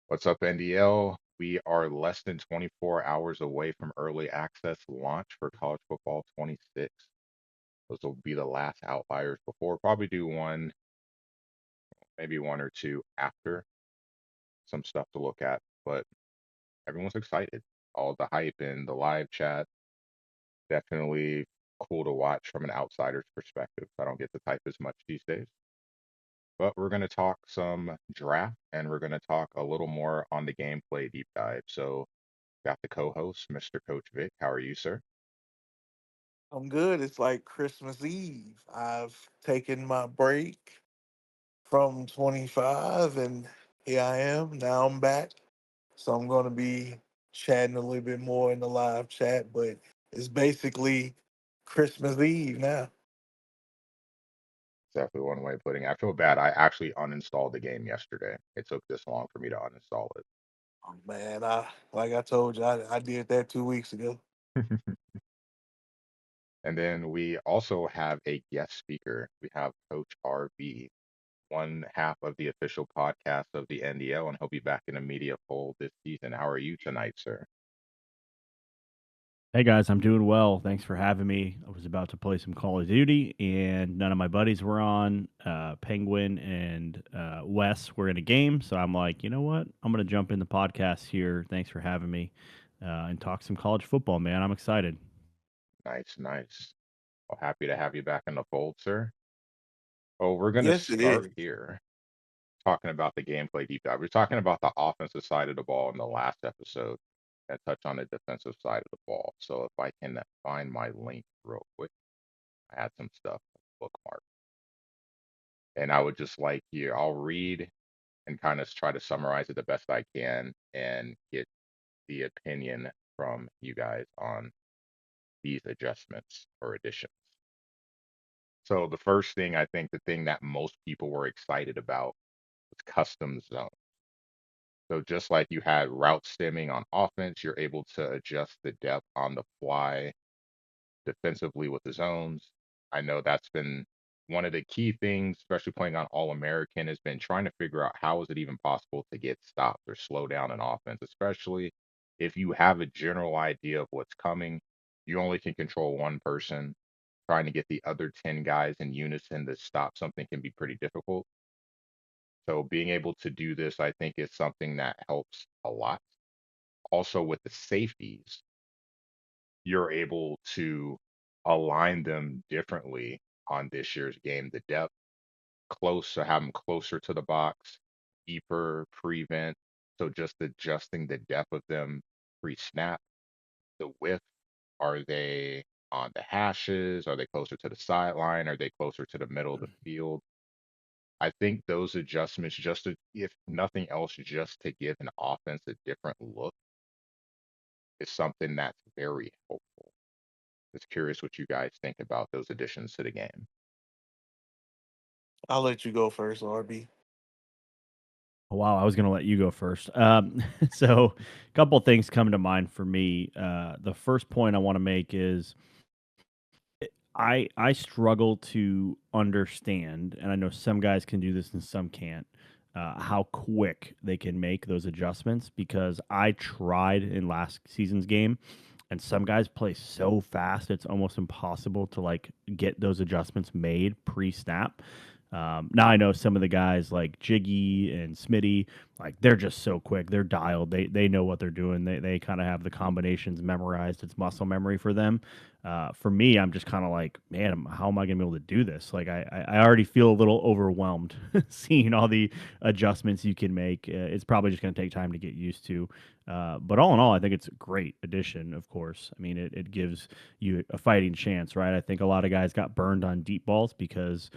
What's up, NDL? We are less than 24 hours away from early access launch for college football 26. Those will be the last outliers before. Probably do one, maybe one or two after, some stuff to look at. But everyone's excited. All the hype in the live chat, definitely cool to watch from an outsider's perspective. I don't get to type as much these days. But we're going to talk some draft and we're going to talk a little more on the gameplay deep dive. So, got the co-host, Mr. Coach Vic. How are you, sir? I'm good. It's like Christmas Eve. I've taken my break from 25 and here I am. Now I'm back. So I'm going to be chatting a little bit more in the live chat, but it's basically Christmas Eve now. It's definitely one way of putting it. I feel bad. I actually uninstalled the game yesterday. It took this long for me to uninstall Oh, man, like I told you, I did that 2 weeks ago. it. And then we also have a guest speaker. We have Coach RB, one half of the official podcast of the NDL, and he'll be back in a media fold this season. How are you tonight, sir? Hey guys, I'm doing well. Thanks for having me. I was about to play some Call of Duty, and none of my buddies were on. Penguin and Wes were in a game, so I'm like, you know what? I'm gonna jump in the podcast here. Thanks for having me, and talk some college football, man. I'm excited. Nice, nice. Well, happy to have you back in the fold, sir. Oh, we're going to Yes, it start is. here talking about the gameplay deep dive. We are talking about the offensive side of the ball in the last episode and touch on the defensive side of the ball. So if I can find my link real quick, I had some stuff bookmarked. And I would just like you, I'll read and kind of try to summarize it the best I can and get the opinion from you guys on these adjustments or additions. So the first thing, I think the thing that most people were excited about was custom zone. So just like you had route stemming on offense, you're able to adjust the depth on the fly defensively with the zones. I know that's been one of the key things, especially playing on All American, has been trying to figure out how is it even possible to get stopped or slow down an offense, especially if you have a general idea of what's coming. You only can control one person. Trying to get the other 10 guys in unison to stop something can be pretty difficult. So being able to do this, I think, is something that helps a lot. Also, with the safeties, you're able to align them differently on this year's game. The depth close, so have them closer to the box, deeper prevent. So just adjusting the depth of them pre-snap. The width, are they on the hashes? Are they closer to the sideline? Are they closer to the middle of the field? I think those adjustments, just to, if nothing else, just to give an offense a different look, is something that's very helpful. Just curious what you guys think about those additions to the game. I'll let you go first, RB. Oh, wow, I was gonna let you go first. So, a couple things come to mind for me. The first point I want to make is I struggle to understand, and I know some guys can do this and some can't, how quick they can make those adjustments because I tried in last season's game, and some guys play so fast it's almost impossible to like get those adjustments made pre-snap. Now I know some of the guys like Jiggy and Smitty, like they're just so quick. They're dialed. They know what they're doing. They kind of have the combinations memorized. It's muscle memory for them. For me, I'm just kind of like, man, how am I gonna be able to do this? Like, I already feel a little overwhelmed seeing all the adjustments you can make. It's probably just gonna take time to get used to. But all in all, I think it's a great addition. Of course, I mean, it gives you a fighting chance, right? I think a lot of guys got burned on deep balls because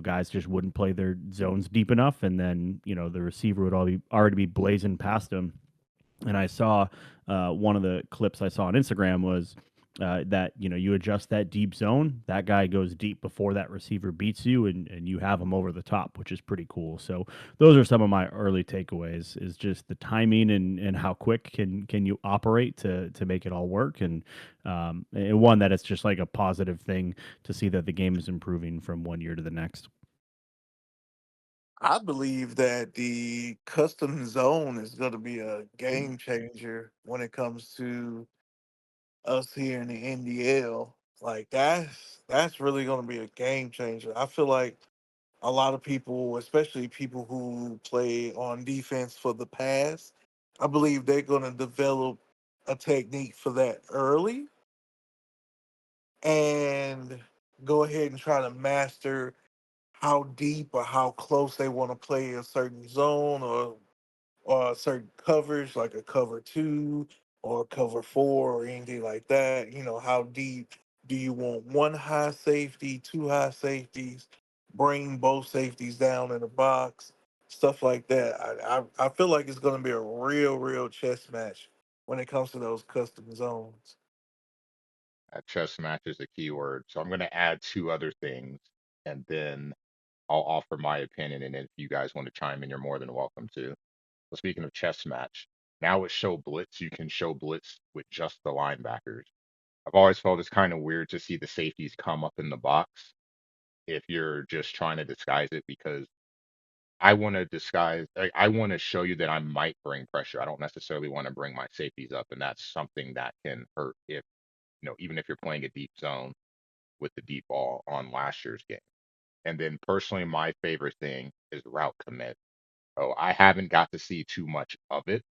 guys just wouldn't play their zones deep enough, and then the receiver would already be blazing past them. And I saw one of the clips I saw on Instagram was that you adjust that deep zone, that guy goes deep before that receiver beats you, and you have him over the top, which is pretty cool. So those are some of my early takeaways: is just the timing and how quick can you operate to make it all work, and one that it's just like a positive thing to see that the game is improving from one year to the next. I believe that the custom zone is going to be a game changer when it comes to us here in the NDL. Like that's really going to be a game changer. I feel like a lot of people, especially people who play on defense for the pass, I believe they're going to develop a technique for that early and go ahead and try to master how deep or how close they want to play a certain zone or certain coverage, like a cover two or a cover four or anything like that. You know, how deep do you want one high safety, two high safeties, bring both safeties down in the box, stuff like that. I feel like it's going to be a real chess match when it comes to those custom zones. Chess match is a keyword. So I'm going to add two other things, and then I'll offer my opinion. And if you guys want to chime in, you're more than welcome to. So speaking of chess match, now with show blitz, you can show blitz with just the linebackers. I've always felt it's kind of weird to see the safeties come up in the box if you're just trying to disguise it, because I want to disguise, I want to show you that I might bring pressure. I don't necessarily want to bring my safeties up, and that's something that can hurt if, even if you're playing a deep zone with the deep ball on last year's game. And then personally, my favorite thing is route commit. Oh, I haven't got to see too much of it,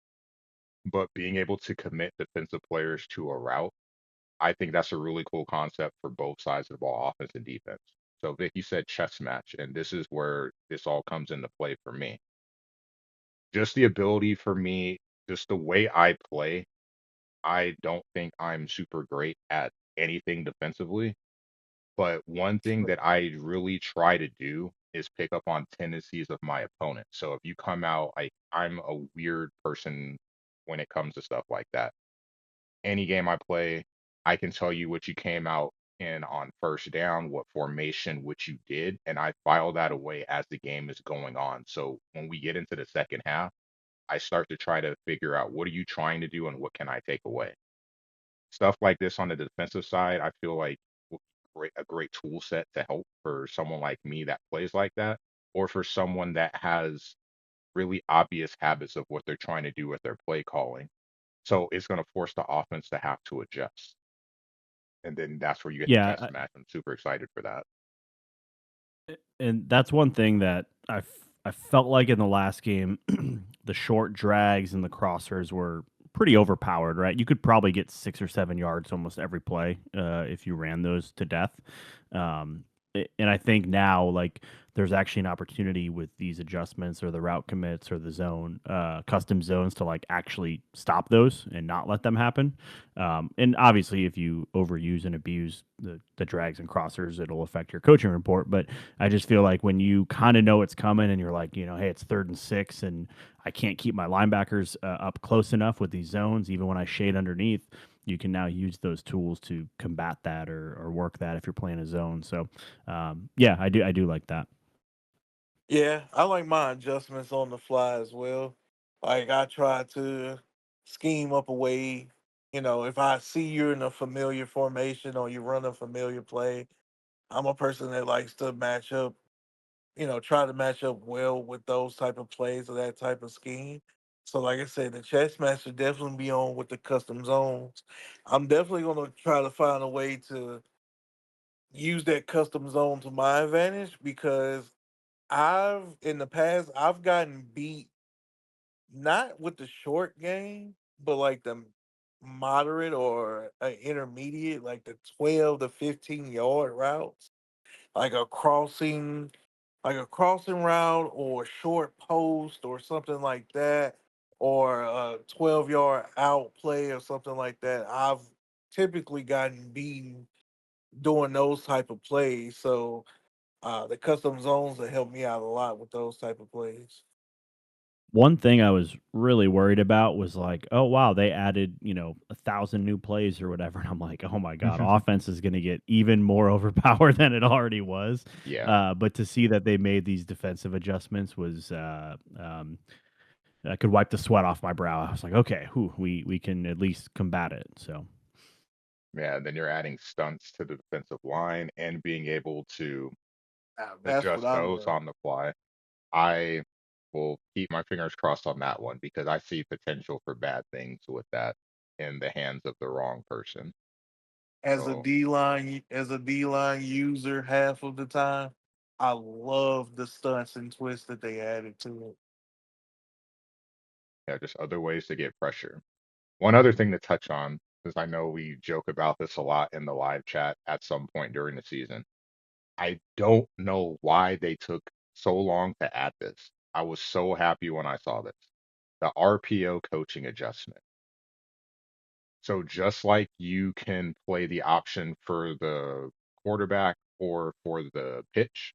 but being able to commit defensive players to a route, I think that's a really cool concept for both sides of the ball, offense and defense. So, Vic, you said chess match, and this is where this all comes into play for me. Just the ability for me, just the way I play, I don't think I'm super great at anything defensively. But one thing that I really try to do is pick up on tendencies of my opponent. So if you come out, like, I'm a weird person when it comes to stuff like that. Any game I play, I can tell you what you came out in on first down, what formation, what you did, and I file that away as the game is going on. So when we get into the second half, I start to try to figure out what are you trying to do and what can I take away. Stuff like this on the defensive side, I feel like will be a great tool set to help for someone like me that plays like that, or for someone that has really obvious habits of what they're trying to do with their play calling. So it's going to force the offense to have to adjust. And then that's where you get the chess Yeah, match. I'm super excited for that. and that's one thing that I felt like in the last game, the short drags and the crossers were pretty overpowered, right? You could probably get 6 or 7 yards almost every play if you ran those to death. And I think now, like, there's actually an opportunity with these adjustments or the route commits or the zone custom zones to like actually stop those and not let them happen. And obviously, if you overuse and abuse the drags and crossers, it'll affect your coaching report. But I just feel like when you kind of know it's coming and you're like, hey, it's 3rd and 6, and I can't keep my linebackers up close enough with these zones, even when I shade underneath, you can now use those tools to combat that or work that if you're playing a zone. So, yeah, I do like that. Yeah, I like my adjustments on the fly as well. Like I try to scheme up a way, if I see you're in a familiar formation or you run a familiar play, I'm a person that likes to match up, try to match up well with those type of plays or that type of scheme. So like I said, the chess match should definitely be on with the custom zones. I'm definitely gonna try to find a way to use that custom zone to my advantage because I've in the past I've gotten beat not with the short game, but like the moderate or intermediate, like the 12 to 15 yard routes, like a crossing route or short post or something like that, or a 12 yard out play or something like that. I've typically gotten beaten doing those type of plays. So the custom zones have helped me out a lot with those type of plays. One thing I was really worried about was like, oh wow, they added 1,000 new plays or whatever, and I'm like, oh my god, offense is going to get even more overpowered than it already was. Yeah. But to see that they made these defensive adjustments was I could wipe the sweat off my brow. I was like, okay, we can at least combat it. So Yeah. Then you're adding stunts to the defensive line and being able to That's what adjust I those love. on the fly. I will keep my fingers crossed on that one because I see potential for bad things with that in the hands of the wrong person. So As a D line user, half of the time, I love the stunts and twists that they added to it. yeah, just other ways to get pressure. One other thing to touch on, because I know we joke about this a lot in the live chat at some point during the season. I don't know why they took so long to add this. I was so happy when I saw this. The RPO coaching adjustment. So just like you can play the option for the quarterback or for the pitch,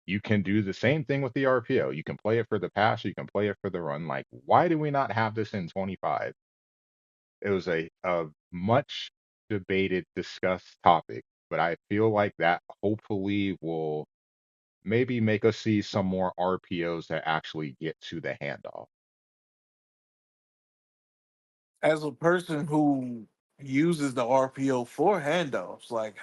you can do the same thing with the RPO. You can play it for the pass, you can play it for the run. Like, why do we not have this in 25? It was a much debated, discussed topic, but I feel like that hopefully will maybe make us see some more RPOs that actually get to the handoff. As a person who uses the RPO for handoffs, like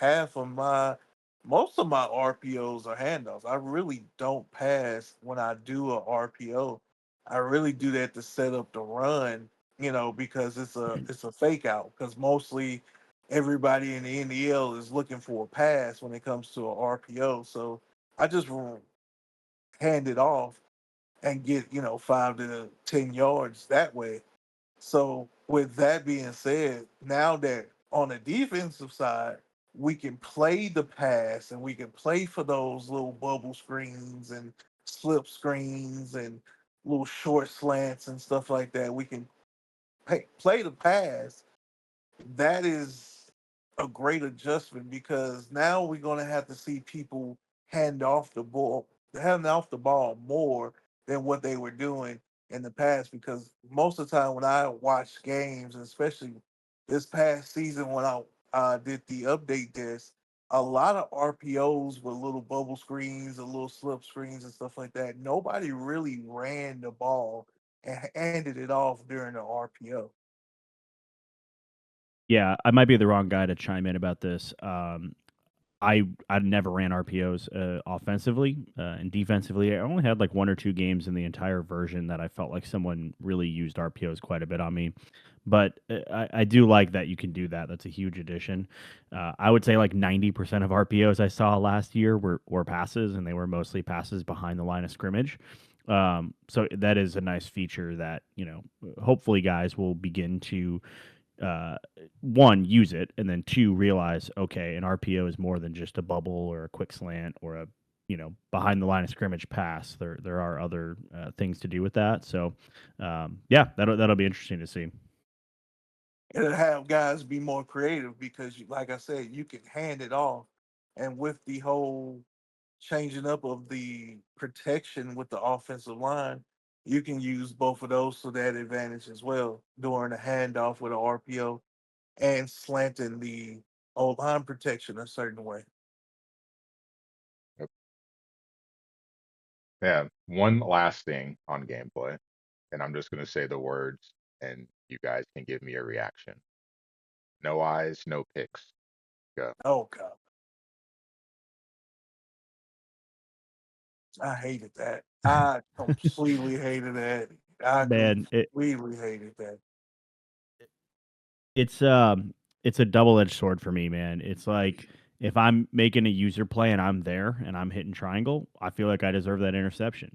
most of my RPOs are handoffs. I really don't pass when I do a RPO. I really do that to set up the run, because it's a fake out. Because mostly everybody in the NDL is looking for a pass when it comes to a RPO. So I just hand it off and get 5 to 10 yards that way. So with that being said, now that on the defensive side, we can play the pass and we can play for those little bubble screens and slip screens and little short slants and stuff like that. We can play the pass. That is a great adjustment because now we're going to have to see people hand off the ball more than what they were doing in the past. Because most of the time when I watch games, and especially this past season when I did the update disc, a lot of RPOs with little bubble screens, and little slip screens, and stuff like that. Nobody really ran the ball and handed it off during the RPO. Yeah, I might be the wrong guy to chime in about this. I never ran RPOs offensively and defensively. I only had like one or two games in the entire version that I felt like someone really used RPOs quite a bit on me. But I do like that you can do that. That's a huge addition. I would say like 90% of RPOs I saw last year were passes, and they were mostly passes behind the line of scrimmage. So that is a nice feature that hopefully guys will begin to uh, one, use it, and then two, realize, okay, an RPO is more than just a bubble or a quick slant or a behind the line of scrimmage pass. There are other things to do with that. So yeah, that'll be interesting to see. It'll have guys be more creative because, like I said, you can hand it off, and with the whole changing up of the protection with the offensive line, you can use both of those to that advantage as well during a handoff with an RPO and slanting the old line protection a certain way. Yep. Yeah. One last thing on gameplay, and I'm just going to say the words, and you guys can give me a reaction. No eyes, no picks. Go. Oh god, I hated that. I completely hated that. I Man, completely hated that. it's um it's a double-edged sword for me, man. It's like if I'm making a user play and I'm there and I'm hitting triangle, I feel like I deserve that interception.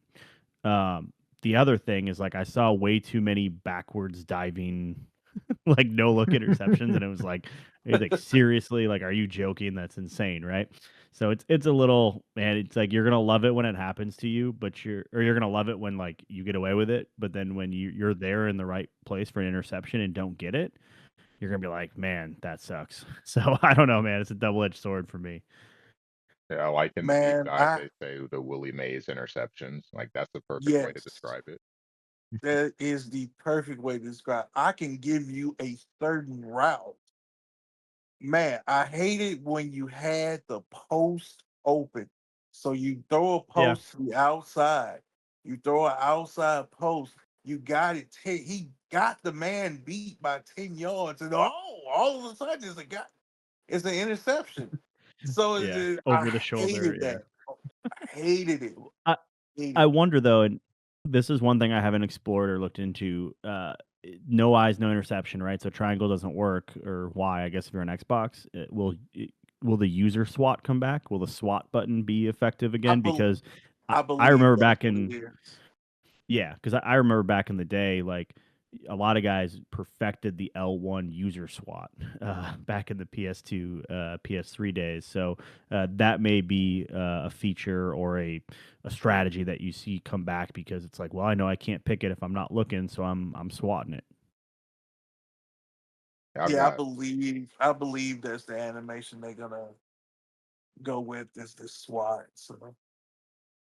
The other thing is like I saw way too many backwards diving like no look interceptions, and it was like seriously, like, are you joking? That's insane, right? So it's a little, man, it's like you're gonna love it when it happens to you, but you're gonna love it when like you get away with it, but then when you're there in the right place for an interception and don't get it, you're gonna be like, man, that sucks. So I don't know, man. It's a double edged sword for me. Yeah, like in the deep Man, dive, they say the Willie Mays interceptions. Like that's the perfect way to yes. describe it. That is the perfect way to describe. I can give you a certain route. Man, I hate it when you had the post open. So you throw a Yeah. post to the outside. You throw an outside post. You got it. He got the man beat by 10 yards. And all of a sudden it's an interception. So Yeah. I Over the shoulder. hated Yeah. that. I hated it. I Immediately. wonder though, and this is one thing I haven't explored or looked into. No eyes, no interception, right? So triangle doesn't work, or why? I guess if you're on Xbox, will the user SWAT come back? Will the SWAT button be effective I again? bel Because I I believe remember that's back what it in is. yeah, because I remember back in the day, like a lot of guys perfected the L1 user SWAT back in the PS2, PS3 days. So that may be a feature or a strategy that you see come back because it's like, well, I know I can't pick it if I'm not looking, so I'm swatting it. I've Yeah, got I believe that's the animation they're gonna go with is the SWAT. So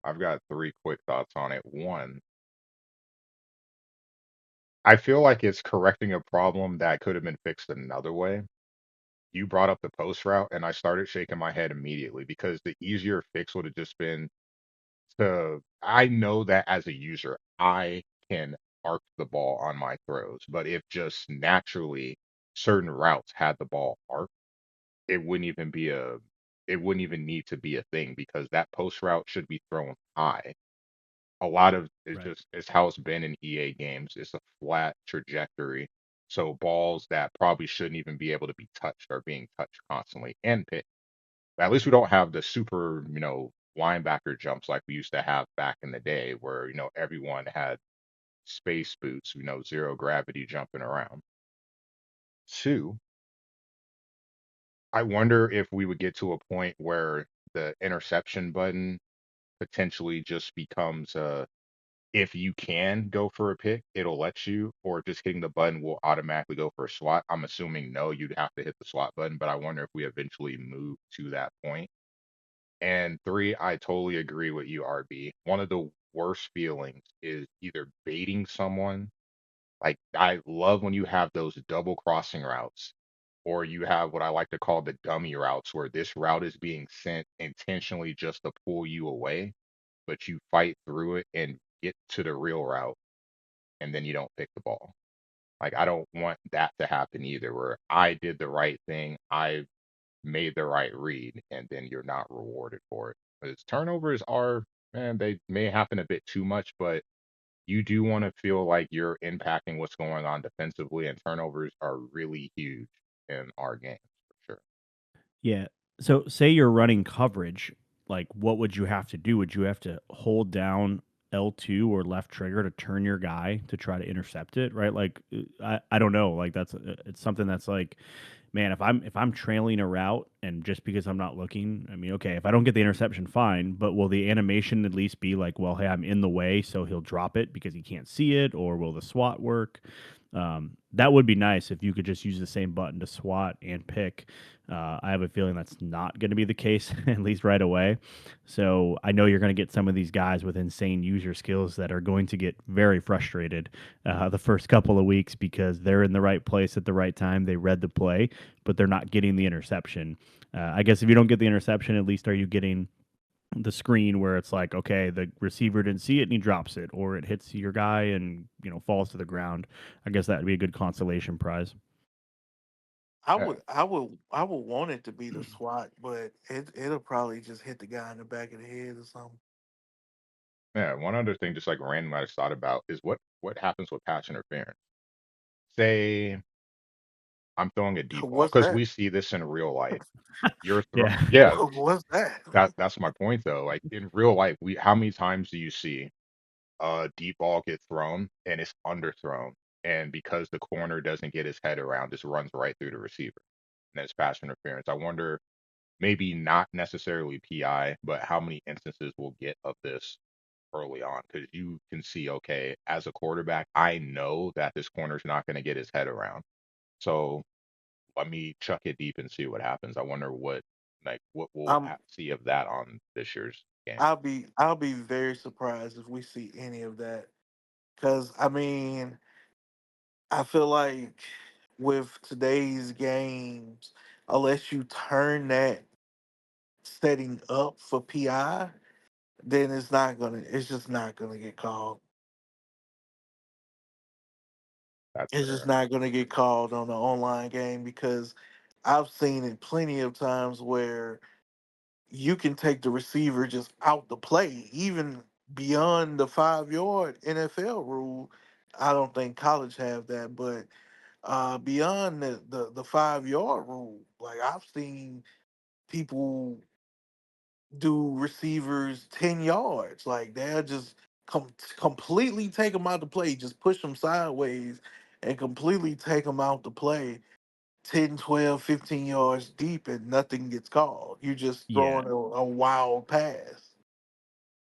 I've got three quick thoughts on it. One, I feel like it's correcting a problem that could have been fixed another way. You brought up the post route, and I started shaking my head immediately because the easier fix would have just been to. I know that as a user, I can arc the ball on my throws, but if just naturally certain routes had the ball arc, it wouldn't even be a. It wouldn't even need to be a thing because that post route should be thrown high. A lot of it's Right. just it's how it's been in EA games. It's a flat trajectory. So balls that probably shouldn't even be able to be touched are being touched constantly and picked. At least we don't have the super, linebacker jumps like we used to have back in the day where, everyone had space boots, zero gravity jumping around. Two, I wonder if we would get to a point where the interception button potentially just becomes if you can go for a pick, it'll let you, or just hitting the button will automatically go for a swat. I'm assuming no, you'd have to hit the swat button, but I wonder if we eventually move to that point. And three, I totally agree with you, RB. One of the worst feelings is either baiting someone. Like, I love when you have those double crossing routes, or you have what I like to call the dummy routes, where this route is being sent intentionally just to pull you away, but you fight through it and get to the real route and then you don't pick the ball. Like I don't want that to happen either, where I did the right thing, I made the right read, and then you're not rewarded for it. Because turnovers are, man, they may happen a bit too much, but you do want to feel like you're impacting what's going on defensively, and turnovers are really huge in our games for sure. Yeah. So say you're running coverage, like what would you have to do? Would you have to hold down L2 or left trigger to turn your guy to try to intercept it, right? Like I don't know, like that's it's something that's like man, if I'm trailing a route and just because I'm not looking, I mean, okay, if I don't get the interception fine, but will the animation at least be like, well, hey, I'm in the way, so he'll drop it because he can't see it, or will the SWAT work? That would be nice if you could just use the same button to SWAT and pick. I have a feeling that's not going to be the case, at least right away. So I know you're going to get some of these guys with insane user skills that are going to get very frustrated the first couple of weeks because they're in the right place at the right time. They read the play, but they're not getting the interception. I guess if you don't get the interception, at least are you getting the screen where it's like, okay, the receiver didn't see it and he drops it, or it hits your guy and falls to the ground. I guess that would be a good consolation prize. Yeah, I would want it to be the SWAT, but it'll probably just hit the guy in the back of the head or something. yeah. One other thing, just like random, I just thought about is what happens with pass interference. Say I'm throwing a deep ball What's because that? we see this in real life. Yeah. Yeah, What's that? that's my point though. Like in real life, we how many times do you see a deep ball get thrown and it's underthrown, and because the corner doesn't get his head around, just runs right through the receiver, and it's pass interference. I wonder, maybe not necessarily PI, but how many instances we'll get of this early on because you can see, okay, as a quarterback, I know that this corner's not going to get his head around, so let me chuck it deep and see what happens. I wonder what we'll I'm see of that on this year's game. I'll be very surprised if we see any of that. Cause I mean, I feel like with today's games, unless you turn that setting up for PI, then it's just not gonna get called. That's It's just fair. not gonna get called on the online game because I've seen it plenty of times where you can take the receiver just out the play, even beyond the 5 yard NFL rule. I don't think college have that, but beyond the 5 yard rule, like I've seen people do receivers 10 yards. Like they'll just completely take them out the play, just push them sideways and completely take them out the play 10, 12, 15 yards deep and nothing gets called. You just Yeah. throwing a wild pass.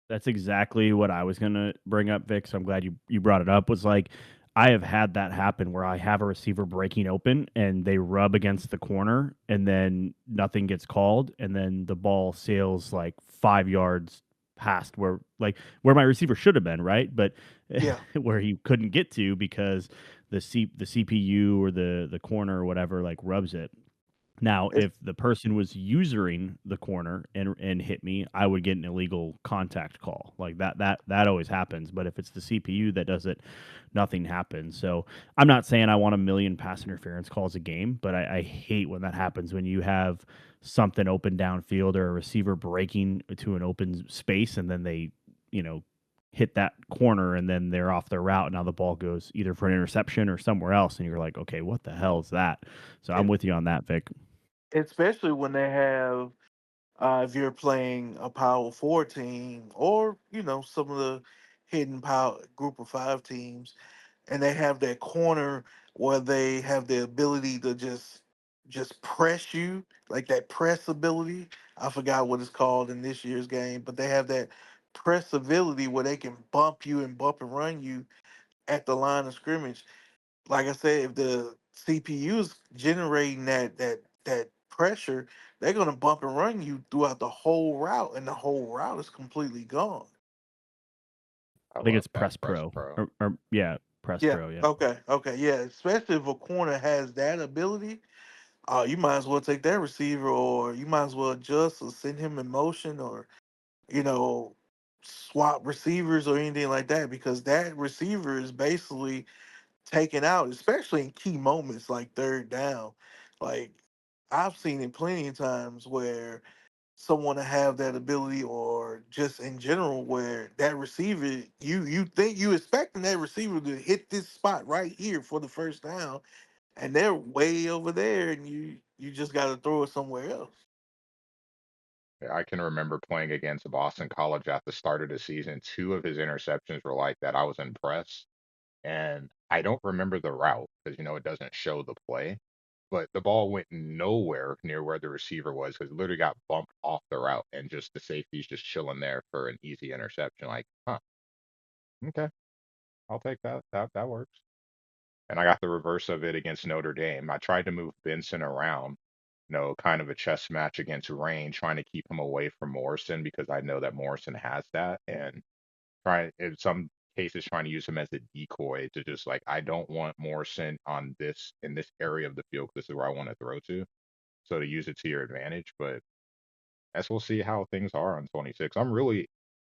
That's exactly what I was gonna bring up, Vic. So I'm glad you brought it up. Was like I have had that happen where I have a receiver breaking open and they rub against the corner and then nothing gets called and then the ball sails like 5 yards past where my receiver should have been, right? But Yeah. where he couldn't get to because the CPU or the corner or whatever like rubs it. Now, It's if the person was using the corner and hit me, I would get an illegal contact call. Like that always happens. But if it's the CPU that does it, nothing happens. So I'm not saying I want a million pass interference calls a game, but I hate when that happens when you have something open downfield or a receiver breaking to an open space and then they, you know, hit that corner and then they're off their route. Now the ball goes either for an interception or somewhere else, and you're like, okay, what the hell is that? So I'm it, with you on that, Vic. especially when they have if you're playing a Power Four team or some of the hidden power Group of Five teams, and they have that corner where they have the ability to just press you, like that press ability. I forgot what it's called in this year's game, but they have that press ability where they can bump you and bump and run you at the line of scrimmage. Like I said, if the CPU is generating that pressure, they're gonna bump and run you throughout the whole route, and the whole route is completely gone. I I think love it's that Press press Pro pro. or yeah, Press Yeah. Pro, yeah. Okay. Okay. Yeah. Especially if a corner has that ability, you might as well take that receiver, or you might as well adjust or send him in motion, or you know, swap receivers or anything like that, because that receiver is basically taken out, especially in key moments like third down. Like I've seen it plenty of times where someone to have that ability, or just in general where that receiver, you think you expecting that receiver to hit this spot right here for the first down, and they're way over there, and you just got to throw it somewhere else. Yeah, I can remember playing against Boston College at the start of the season. Two of his interceptions were like that. I was impressed. And I don't remember the route because, it doesn't show the play. But the ball went nowhere near where the receiver was because it literally got bumped off the route and just the safety's just chilling there for an easy interception. Like, huh, okay, I'll take that. That works. And I got the reverse of it against Notre Dame. I tried to move Benson around, kind of a chess match against Rain, trying to keep him away from Morrison because I know that Morrison has that. And try in some cases trying to use him as a decoy to just like I don't want Morrison on this in this area of the field. This is where I want to throw to. So to use it to your advantage. But as we'll see how things are on 26.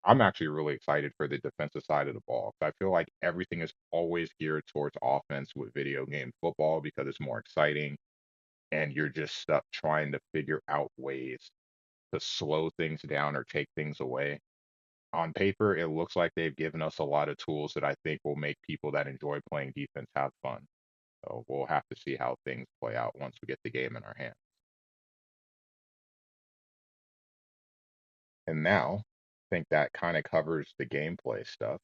I'm actually really excited for the defensive side of the ball. I feel like everything is always geared towards offense with video game football because it's more exciting and you're just stuck trying to figure out ways to slow things down or take things away. On paper, it looks like they've given us a lot of tools that I think will make people that enjoy playing defense have fun. So we'll have to see how things play out once we get the game in our hands. And now, I think that kind of covers the gameplay stuff.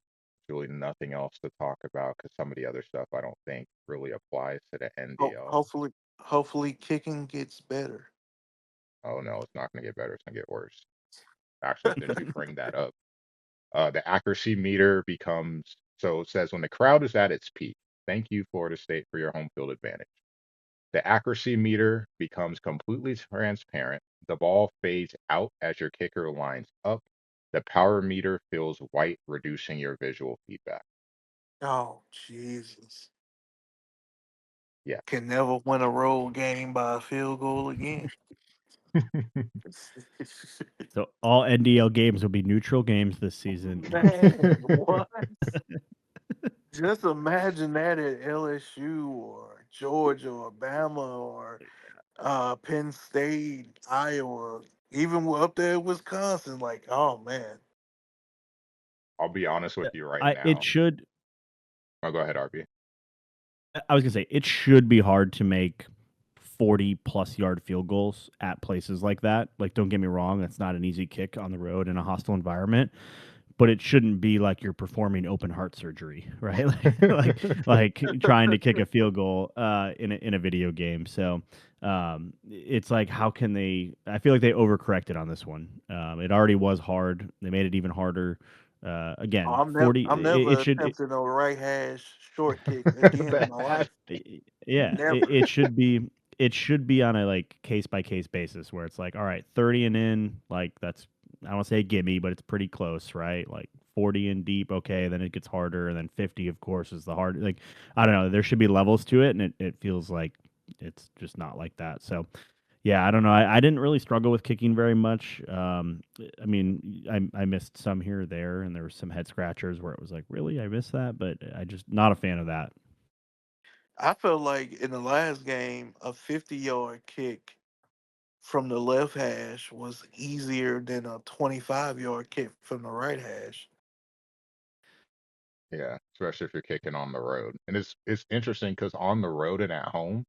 Really nothing else to talk about because some of the other stuff I don't think really applies to the NDL. Hopefully kicking gets better. Oh no, it's not going to get better. It's going to get worse. Actually, since you bring that up, the accuracy meter becomes so it says when the crowd is at its peak. Thank you, Florida State, for your home field advantage. The accuracy meter becomes completely transparent. The ball fades out as your kicker lines up. The power meter fills white, reducing your visual feedback. Oh Jesus! Yeah. Can never win a road game by a field goal again. So all NDL games will be neutral games this season. Man, what? Just imagine that at LSU or Georgia or Bama or Penn State, Iowa, even up there in Wisconsin. Like, oh man, I'll be honest with you right I it now. should Oh, go ahead, RB. I was gonna say it should be hard to make 40+ yard field goals at places like that. Like, don't get me wrong, that's not an easy kick on the road in a hostile environment, but it shouldn't be like you're performing open heart surgery, right? Like trying to kick a field goal in a video game. So it's like, how can they? I feel like they overcorrected on this one. It already was hard. They made it even harder. Again, I'm 40. It never should. attempting a right hash short kick again in The my hash life. Yeah, Never. it should be on a like case by case basis where it's like, all right, 30 and in, like that's I don't want to say gimme, but it's pretty close, right? Like 40 and deep, okay, then it gets harder, and then 50, of course, is the hard. Like I don't know, there should be levels to it, and it feels like it's just not like that. So yeah, I don't know. I didn't really struggle with kicking very much. I mean, I missed some here or there, and there were some head scratchers where it was like, really, I missed that, but I just not a fan of that. I felt like in the last game, a 50-yard kick from the left hash was easier than a 25-yard kick from the right hash. Yeah, especially if you're kicking on the road. And it's interesting because on the road and at home,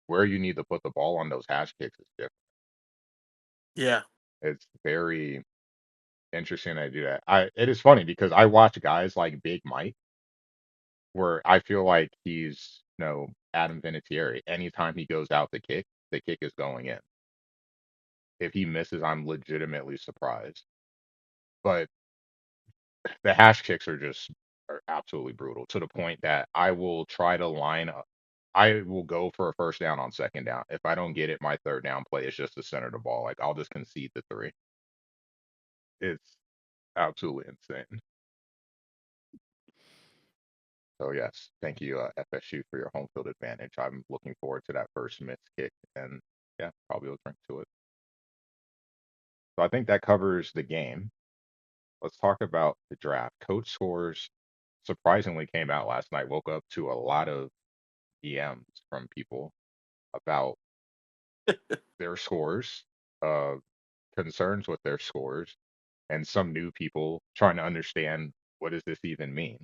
where you need to put the ball on those hash kicks is different. Yeah. It's very interesting they do that. It is funny because I watch guys like Big Mike where I feel like he's Adam Vinatieri. Anytime he goes out the kick is going in. If he misses, I'm legitimately surprised. But the hash kicks are absolutely brutal to the point that I will try to line up. I will go for a first down on second down. If I don't get it, my third down play is just to center the ball. Like I'll just concede the three. It's absolutely insane. So yes, thank you, FSU, for your home field advantage. I'm looking forward to that first missed kick, and yeah, probably will drink to it. So I think that covers the game. Let's talk about the draft. Coach scores surprisingly came out last night. Woke up to a lot of DMs from people about their scores, uh, concerns with their scores, and some new people trying to understand what does this even mean.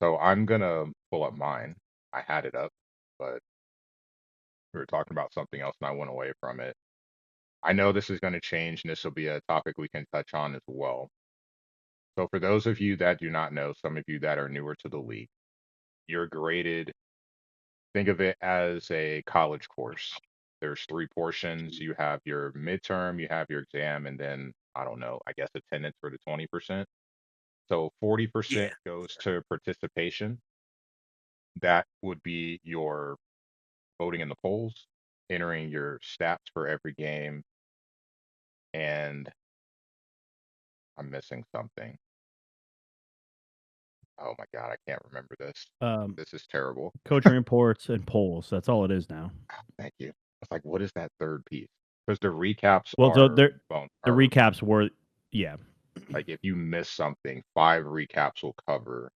So I'm gonna pull up mine. I had it up, but we were talking about something else and I went away from it. I know this is going to change and this will be a topic we can touch on as well. So for those of you that do not know, some of you that are newer to the league, you're graded. Think of it as a college course. There's three portions. You have your midterm, you have your exam, and then I don't know, I guess attendance for the 20%. So 40% Yeah. goes to participation. That would be your voting in the polls, entering your stats for every game, and I'm missing something. Oh my God, I can't remember this. Um, This is terrible. Coaching reports and polls. That's all it is now. Thank you. It's like, what is that third piece? Because the recaps Well, so are there bone the are recaps were, yeah. like if you miss something, five recaps will cover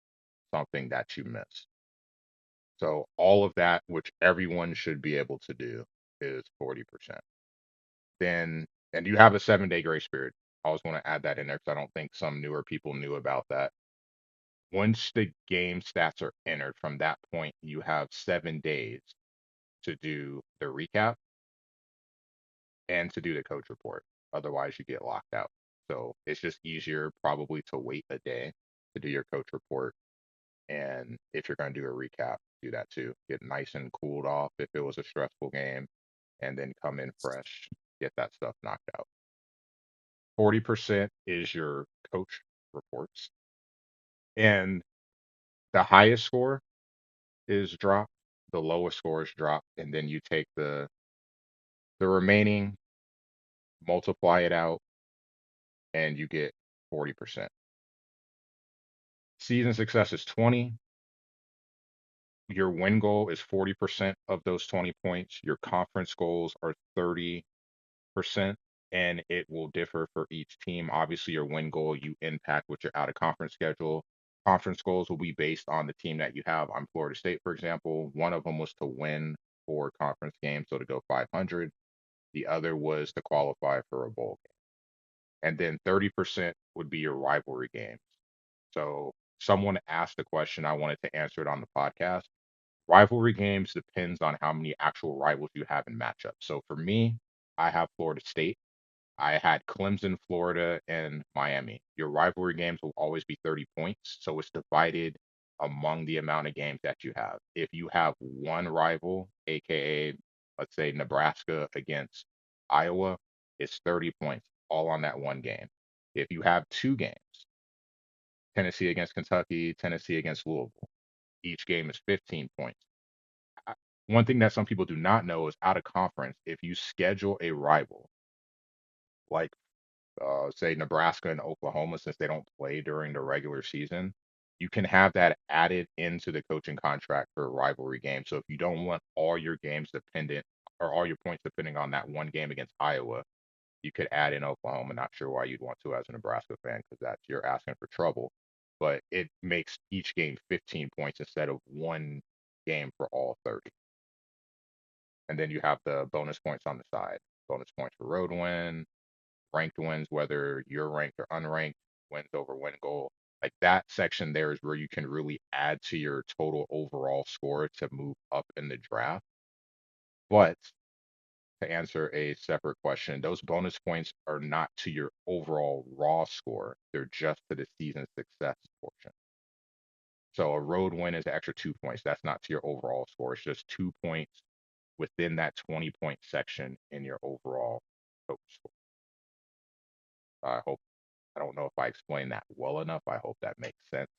something that you missed. So all of that, which everyone should be able to do, is 40%. Then, and you have a 7-day grace period. I always want to add that in there because I don't think some newer people knew about that. Once the game stats are entered, from that point, you have 7 days to do the recap and to do the coach report. Otherwise, you get locked out. So it's just easier probably to wait a day to do your coach report. And if you're going to do a recap, do that too. Get nice and cooled off if it was a stressful game, and then come in fresh, get that stuff knocked out. 40% is your coach reports. And the highest score is dropped, the lowest score is dropped, and then you take the remaining, multiply it out, and you get 40%. Season success is 20. Your win goal is 40% of those 20 points. Your conference goals are 30%, and it will differ for each team. Obviously, your win goal you impact with your out of conference schedule. Conference goals will be based on the team that you have. On Florida State, for example, one of them was to win 4 conference games, so to go 500. The other was to qualify for a bowl game. And then 30% would be your rivalry games. So someone asked a question, I wanted to answer it on the podcast. Rivalry games depends on how many actual rivals you have in matchups. So for me, I have Florida State. I had Clemson, Florida, and Miami. Your rivalry games will always be 30 points, so it's divided among the amount of games that you have. If you have one rival, aka let's say Nebraska against Iowa, it's 30 points all on that one game. If you have two games, Tennessee against Kentucky, Tennessee against Louisville, each game is 15 points. I- One thing that some people do not know is out of conference, if you schedule a rival, like say Nebraska and Oklahoma, since they don't play during the regular season, you can have that added into the coaching contract for a rivalry game. So if you don't want all your games dependent or all your points depending on that one game against Iowa, you could add in Oklahoma. Not sure why you'd want to as a Nebraska fan because that's you're asking for trouble. But it makes each game 15 points instead of one game for all 30. And then you have the bonus points on the side. Bonus points for road win, ranked wins, whether you're ranked or unranked, wins over win goal. Like that section there is where you can really add to your total overall score to move up in the draft. But to answer a separate question, those bonus points are not to your overall raw score. They're just to the season success portion. So a road win is an extra 2 points. That's not to your overall score. It's just 2 points within that 20-point section in your overall total score. I hope I don't know if I explained that well enough. I hope that makes sense.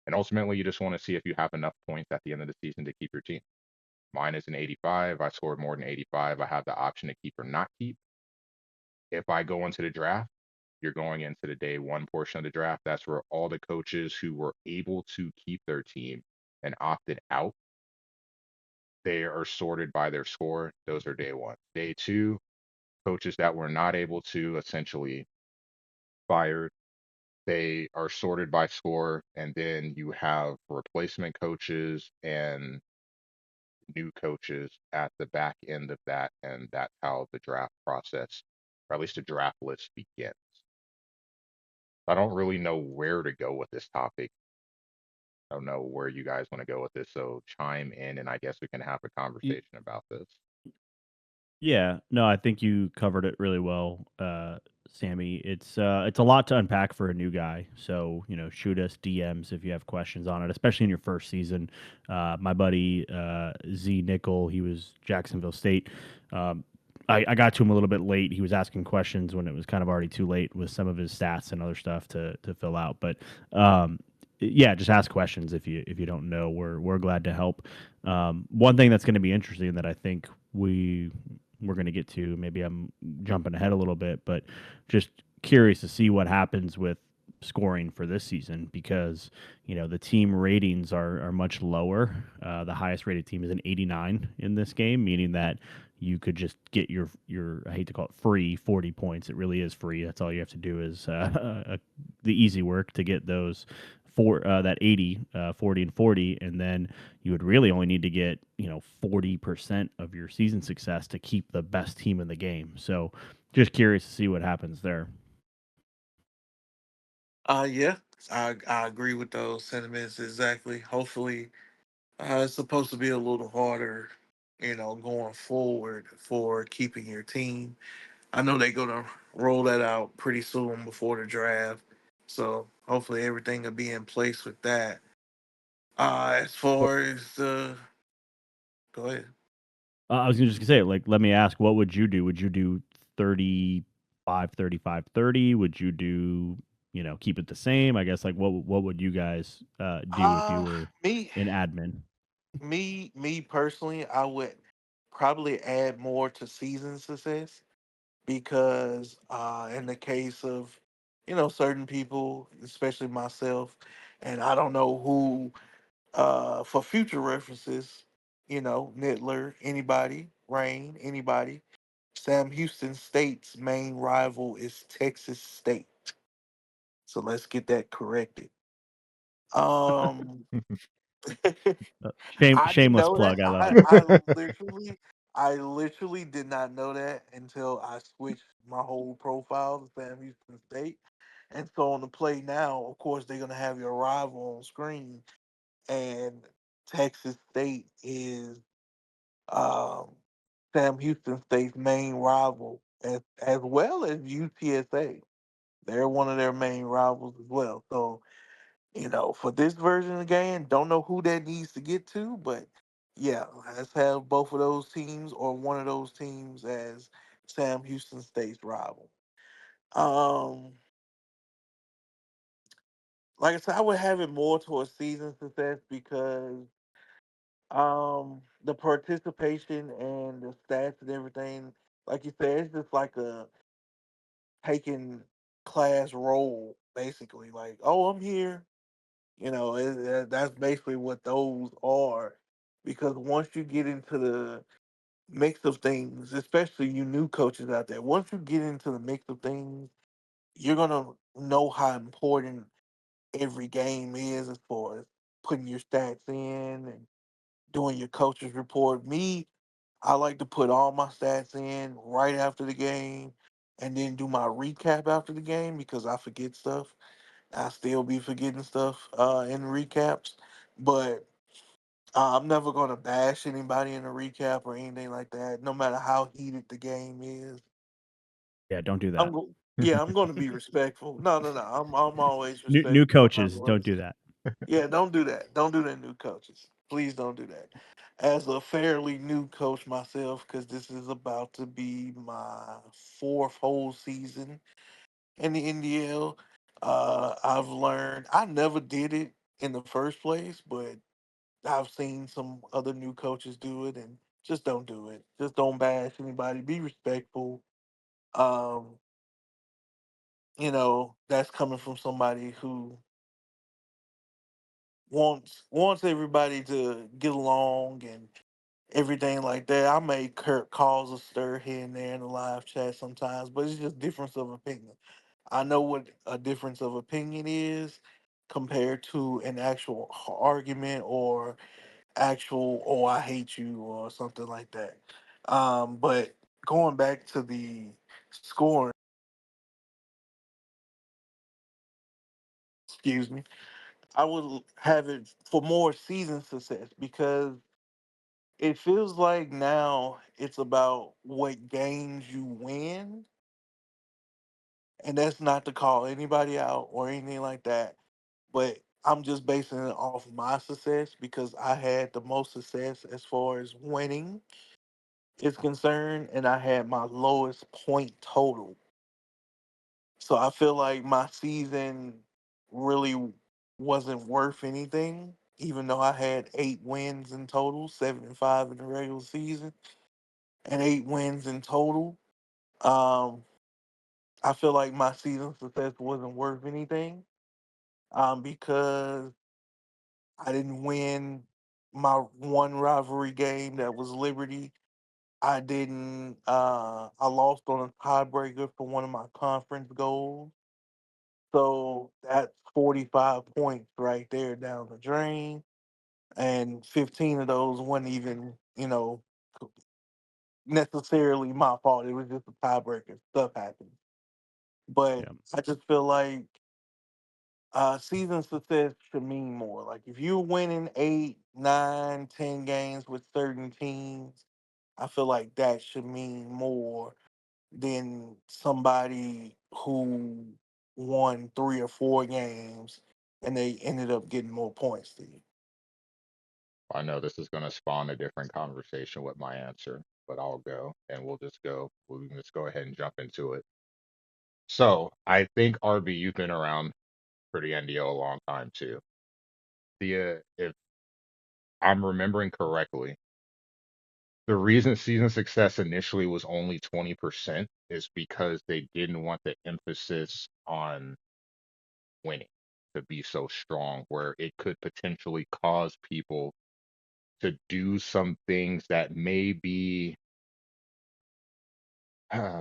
And ultimately, you just want to see if you have enough points at the end of the season to keep your team. Mine is an 85. I scored more than 85. I have the option to keep or not keep. If I go into the draft, you're going into the day one portion of the draft. That's where all the coaches who were able to keep their team and opted out, they are sorted by their score. Those are day one. Day two, coaches that were not able to essentially fired. They are sorted by score, and then you have replacement coaches and new coaches at the back end of that, and that's how the draft process, or at least the draft list begins. I don't really know where to go with this topic. I don't know where you guys want to go with this, so chime in, and I guess we can have a Y- conversation about this. Yeah, no, I think you covered it really well, Sammy. It's a lot to unpack for a new guy. So shoot us DMs if you have questions on it, especially in your first season. My buddy Z Nickel, he was Jacksonville State. Um, I got to him a little bit late. He was asking questions when it was kind of already too late with some of his stats and other stuff to fill out. But yeah, just ask questions if you don't know. We're glad to help. One thing that's going to be interesting that I think we're going to get to. Maybe I'm jumping ahead a little bit, but just curious to see what happens with scoring for this season because the team ratings are much lower. The highest rated team is an 89 in this game, meaning that you could just get your I hate to call it free 40 points. It really is free. That's all you have to do is the easy work to get those for that 80, 40 and 40, and then you would really only need to get 40% of your season success to keep the best team in the game. So just curious to see what happens there. Yeah, I agree with those sentiments exactly. Hopefully, it's supposed to be a little harder, going forward for keeping your team. I know they're gonna roll that out pretty soon before the draft, so hopefully everything will be in place with that. As Well, far as go ahead. I was just gonna say, like, let me ask, what would you do? Would you do 35, 35, 30? Would you do, keep it the same? I guess, like, what would you guys do if you Uh were me in admin? me personally, I would probably add more to season success because in the case of certain people, especially myself, and I don't know who for future references, Nittler, anybody, Rain, anybody. Sam Houston State's main rival is Texas State. So let's get that corrected. Um I didn't Shameless know that. plug. I love I, it. I literally I literally did not know that until I switched my whole profile to Sam Houston State. And so on the play now, of course, they're gonna have your rival on screen, and Texas State is um, Sam Houston State's main rival, as well as UTSA. They're one of their main rivals as well. So, for this version of the game, don't know who that needs to get to, but yeah, let's have both of those teams or one of those teams as Sam Houston State's rival. Um, like I said, I would have it more towards season success because the participation and the stats and everything, like you said, it's just like a taking class role, basically. Like, oh, I'm here. That's basically what those are. Because once you get into the mix of things, especially you new coaches out there, once you get into the mix of things, you're gonna know how important every game is as far as putting your stats in and doing your coaches report. Me, I like to put all my stats in right after the game and then do my recap after the game because I forget stuff. I still be forgetting stuff in recaps, but I'm never gonna bash anybody in a recap or anything like that, no matter how heated the game is. Yeah, don't do I'm that. go- yeah, I'm going to be respectful. No, no, no. I'm always New respectful no matter coaches, what. don't do that. Yeah, don't do that. Don't do that, new coaches. Please don't do that. As a fairly new coach myself, because this is about to be my fourth whole season in the NDL, I've learned I never did it in the first place, but I've seen some other new coaches do it, and just don't do it. Just don't bash anybody. Be respectful. Um, that's coming from somebody who wants everybody to get along and everything like that. I may cause a stir here and there in the live chat sometimes, but it's just difference of opinion. I know what a difference of opinion is compared to an actual argument or actual "oh I hate you" or something like that. But going back to the scoring, excuse me, I would have it for more season success because it feels like now it's about what games you win, and that's not to call anybody out or anything like that, but I'm just basing it off my success because I had the most success as far as winning is concerned, and I had my lowest point total. So I feel like my season really wasn't worth anything, even though I had 8 wins in total, 7 and 5 in the regular season, and 8 wins in total. Um, I feel like my season success wasn't worth anything because I didn't win my one rivalry game that was Liberty. I didn't. I lost on a tiebreaker for one of my conference goals. So that's 45 points right there down the drain. And 15 of those weren't even, necessarily my fault. It was just a tiebreaker. Stuff happens. But Yeah. I just feel like season success should mean more. Like if you're winning 8, 9, 10 games with certain teams, I feel like that should mean more than somebody who won 3 or 4 games and they ended up getting more points than you. I know this is going to spawn a different conversation with my answer, but I'll go and we'll just go ahead and jump into it. So I think RB, you've been around for the NDO a long time too. If I'm remembering correctly, the reason season success initially was only 20% is because they didn't want the emphasis on winning to be so strong, where it could potentially cause people to do some things that may be,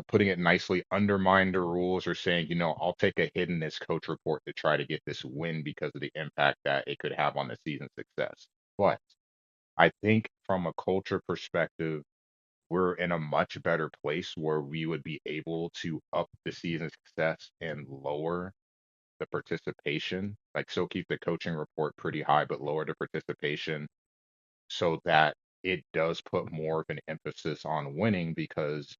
putting it nicely, undermine the rules, or saying, I'll take a hit in this coach report to try to get this win because of the impact that it could have on the season success. But I think from a culture perspective, we're in a much better place where we would be able to up the season success and lower the participation, like still keep the coaching report pretty high, but lower the participation so that it does put more of an emphasis on winning because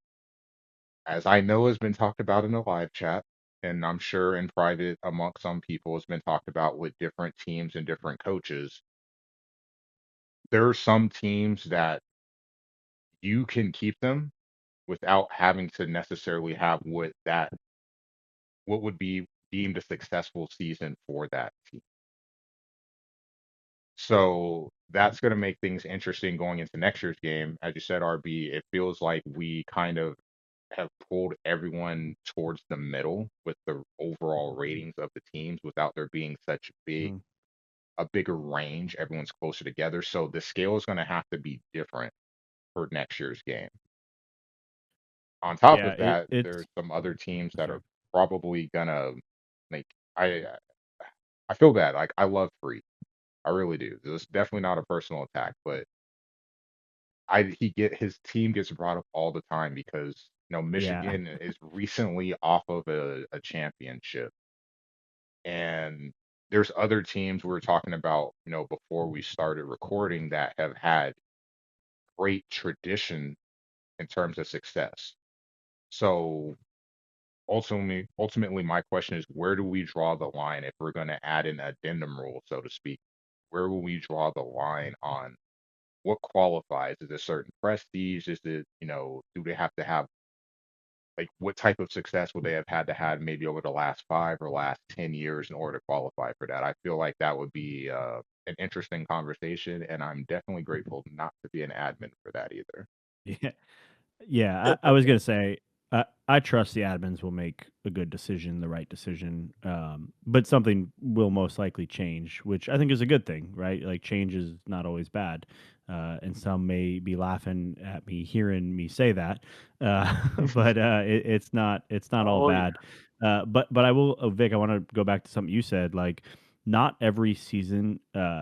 as I know has been talked about in the live chat, and I'm sure in private amongst some people has been talked about with different teams and different coaches, there are some teams that you can keep them without having to necessarily have what would be deemed a successful season for that team. So that's going to make things interesting going into next year's game. As you said, RB, it feels like we kind of have pulled everyone towards the middle with the overall ratings of the teams without there being such Mhm. a bigger range. Everyone's closer together. So the scale is going to have to be different for next year's game. On top Yeah, of that, it's there's some other teams that sorry. are probably gonna like I feel bad. Like I love Free. I really do. This is definitely not a personal attack, but I he get his team gets brought up all the time because Yeah. Michigan is recently off of a championship, and there's other teams we were talking about before we started recording that have had great tradition in terms of success. So ultimately, my question is, where do we draw the line if we're going to add an addendum rule, so to speak? Where will we draw the line on what qualifies? Is it certain prestige? Is it, do they have to have like what type of success would they have had to have maybe over the last 5 or last 10 years in order to qualify for that? I feel like that would be an interesting conversation, and I'm definitely grateful not to be an admin for that either. Yeah. Yeah, I was gonna say, I trust the admins will make a good decision, the right decision, but something will most likely change, which I think is a good thing, right? Like change is not always bad, and some may be laughing at me hearing me say that, but it's not all Oh yeah. bad. But I will, Vic, I want to go back to something you said, like not every season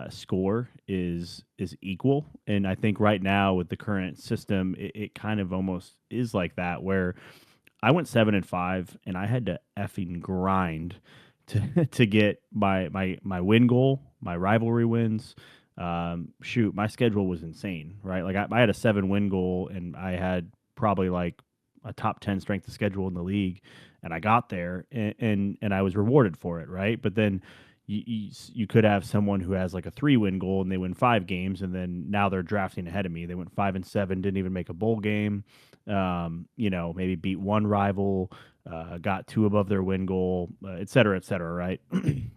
score is equal, and I think right now with the current system it kind of almost is like that, where I went 7-5 and I had to effing grind to to get my win goal, my rivalry wins. Shoot, my schedule was insane, right? Like I had a 7 win goal and I had probably like a top 10 strength of schedule in the league, and I got there and I was rewarded for it, right? But then you could have someone who has like a 3 win goal and they win 5 games, and then now they're drafting ahead of me. They went 5-7, didn't even make a bowl game. Maybe beat one rival, got two above their win goal, et cetera, right? And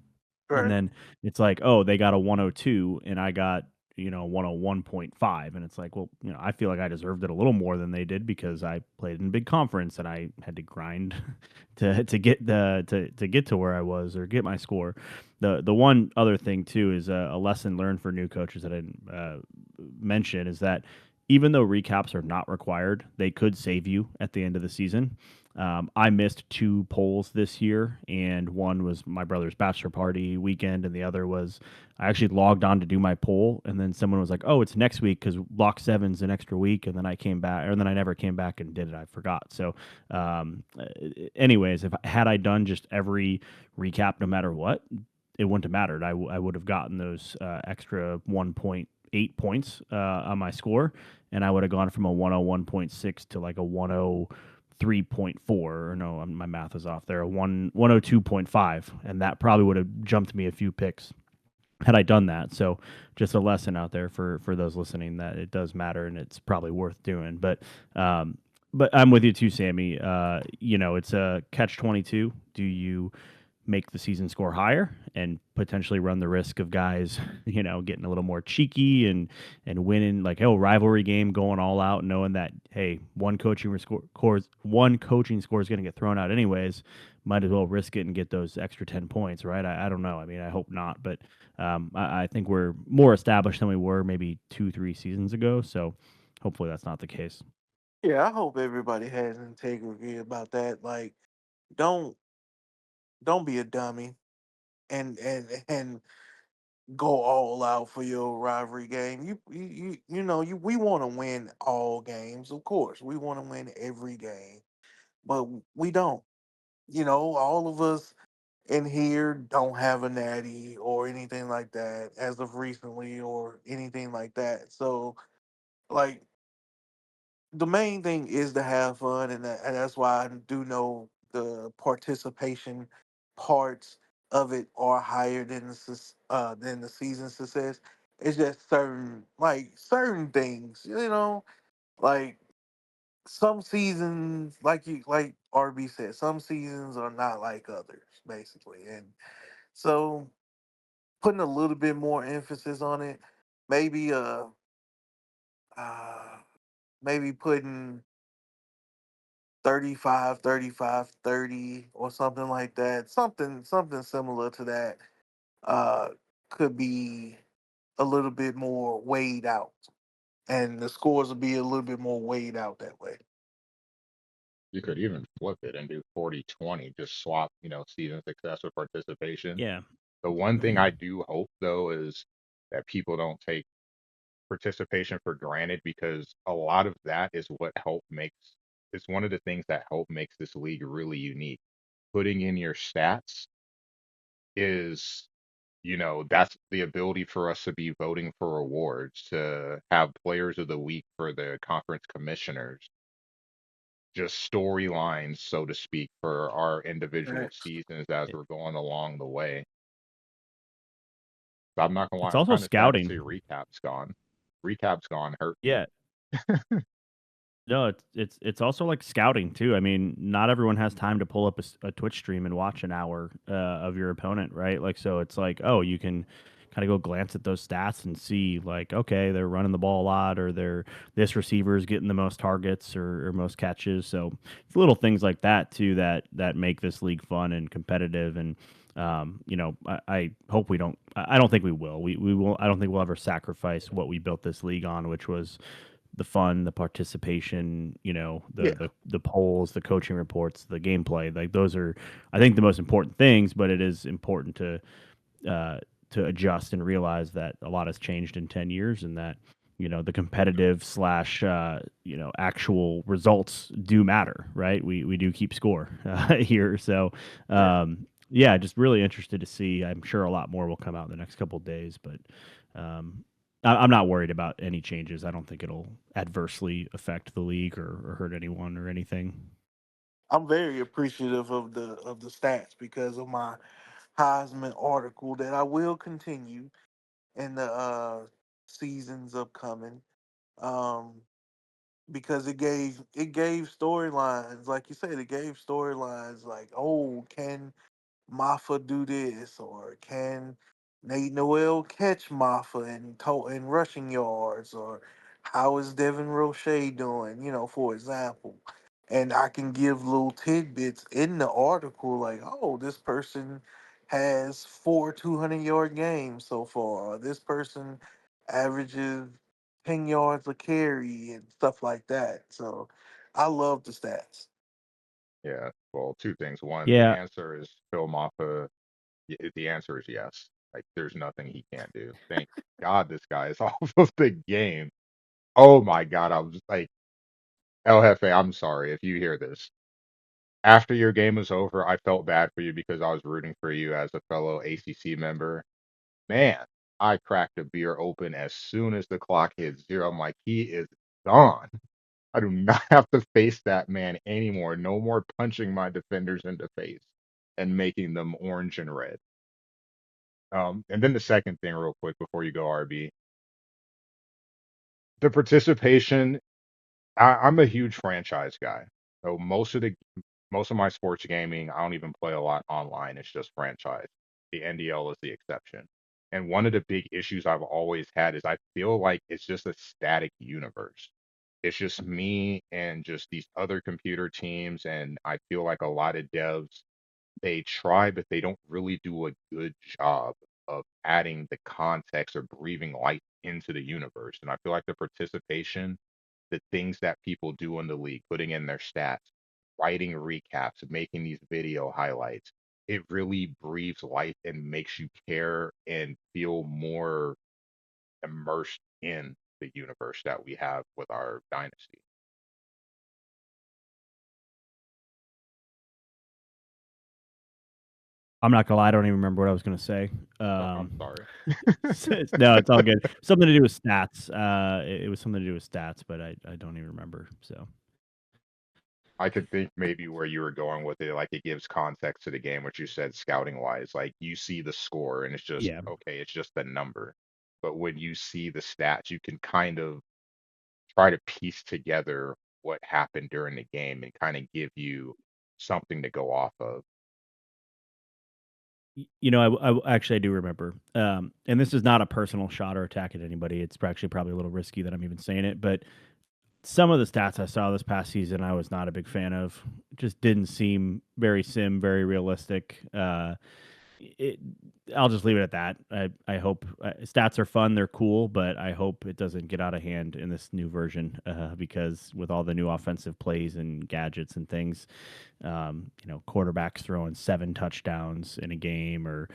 Right. then it's like, oh, they got a 102 and I got, 101.5. And it's like, well, I feel like I deserved it a little more than they did because I played in a big conference and I had to grind to get to where I was or get my score. The one other thing too is a lesson learned for new coaches that I didn't mention is that even though recaps are not required, they could save you at the end of the season. I missed 2 polls this year, and one was my brother's bachelor party weekend, and the other was I actually logged on to do my poll, and then someone was like, "Oh, it's next week because block seven's an extra week," and then I came back, or then I never came back and did it. I forgot. So, anyways, if had I done just every recap, no matter what, it wouldn't have mattered. I would have gotten those extra 1.8 points on my score, and I would have gone from a 101.6 to like a 103.4, or no, my math is off there, a 102.5, and that probably would have jumped me a few picks had I done that. So just a lesson out there for those listening that it does matter and it's probably worth doing. But I'm with you too, Sammy. It's a catch 22. Do you make the season score higher and potentially run the risk of guys, getting a little more cheeky and winning like, oh, rivalry game, going all out, knowing that, hey, one coaching score is going to get thrown out anyways. Might as well risk it and get those extra 10 points, right? I don't know. I mean, I hope not, but I think we're more established than we were maybe 2-3 seasons ago. So hopefully that's not the case. Yeah, I hope everybody has integrity about that. Like, don't don't be a dummy and go all out for your rivalry game. We want to win all games, of course. We want to win every game, but we don't. All of us. in here don't have a natty or anything like that as of recently or anything like that. So like the main thing is to have fun, and that's why I do know the participation parts of it are higher than the season success. It's just certain things, like some seasons, like RB said, some seasons are not like others, basically, and so putting a little bit more emphasis on it, maybe uh maybe putting 35, 35, 30, or something like that. Something similar to that uh could be a little bit more weighed out. And the scores will be a little bit more weighed out that way. You could even flip it and do 40-20, just swap, season success with participation. Yeah. The one thing I do hope though is that people don't take participation for granted, because a lot of that is what help makes it's one of the things that help makes this league really unique. Putting in your stats is, that's the ability for us to be voting for awards, to have players of the week for the conference commissioners, just storylines, so to speak, for our individual Right. seasons as It- we're going along the way. So I'm not gonna lie, It's I'm also kind of sad to see scouting. recap's gone. Recap's gone hurt me. Yeah. No, it's also like scouting too. I mean, not everyone has time to pull up a Twitch stream and watch an hour of your opponent, right? Like, so it's like, oh, you can kind of go glance at those stats and see, like, okay, they're running the ball a lot, or this receiver is getting the most targets or most catches. So it's little things like that too that make this league fun and competitive. And I hope we don't. I don't think we will. We will. I don't think we'll ever sacrifice what we built this league on, which was the fun, the participation, Yeah. the polls, the coaching reports, the gameplay. Like those are, I think, the most important things. But it is important uh, to adjust and realize that a lot has changed in 10 years, and that the competitive slash actual results do matter, right? We do keep score here, so Yeah. yeah, just really interested to see. I'm sure a lot more will come out in the next couple of days, but I'm not worried about any changes. I don't think it'll adversely affect the league or hurt anyone or anything. I'm very appreciative of the stats because of my Heisman article that I will continue in the seasons upcoming. Um, because it gave storylines, like you said, it gave storylines like, oh, can Maffa do this, or can Nate Noel catch Maffa in rushing yards, or how is Devin Roche doing? For example, and I can give little tidbits in the article like, oh, this person has 4 200-yard games so far. Or this person averages 10 yards a carry and stuff like that. So I love the stats. Yeah. Well, two things. One, the Yeah, answer is Phil Maffa. The answer is yes. Like, there's nothing he can't do. Thank God this guy is off of the game. Oh my God. I was like, El Jefe, I'm sorry if you hear this. After your game was over, I felt bad for you because I was rooting for you as a fellow ACC member. Man, I cracked a beer open as soon as the clock hit zero. I'm like, he is gone. I do not have to face that man anymore. No more punching my defenders in the face and making them orange and red. And then the second thing, real quick, before you go, RB, the participation. I'm a huge franchise guy. So most of my sports gaming, I don't even play a lot online. It's just franchise. The NDL is the exception. And one of the big issues I've always had is I feel like it's just a static universe. It's just me and just these other computer teams, and I feel like a lot of devs, they try, but they don't really do a good job of adding the context or breathing life into the universe. And I feel like the participation, the things that people do in the league, putting in their stats, writing recaps, making these video highlights, it really breathes life and makes you care and feel more immersed in the universe that we have with our dynasty. I'm not gonna lie, I don't even remember what I was gonna say. Oh, I'm sorry. No, it's all good. Something to do with stats. It was something to do with stats, but I don't even remember. So I could think maybe where you were going with it, like it gives context to the game, which you said scouting wise. Like you see the score and it's just, yeah, okay, it's just the number. But when you see the stats, you can kind of try to piece together what happened during the game and kind of give you something to go off of. you know, actually I do remember. And this is not a personal shot or attack at anybody. It's actually probably a little risky that I'm even saying it, but some of the stats I saw this past season, I was not a big fan of. Just didn't seem very realistic. It, I'll just leave it at that. I hope stats are fun, they're cool, but I hope it doesn't get out of hand in this new version because with all the new offensive plays and gadgets and things, quarterbacks throwing 7 touchdowns in a game or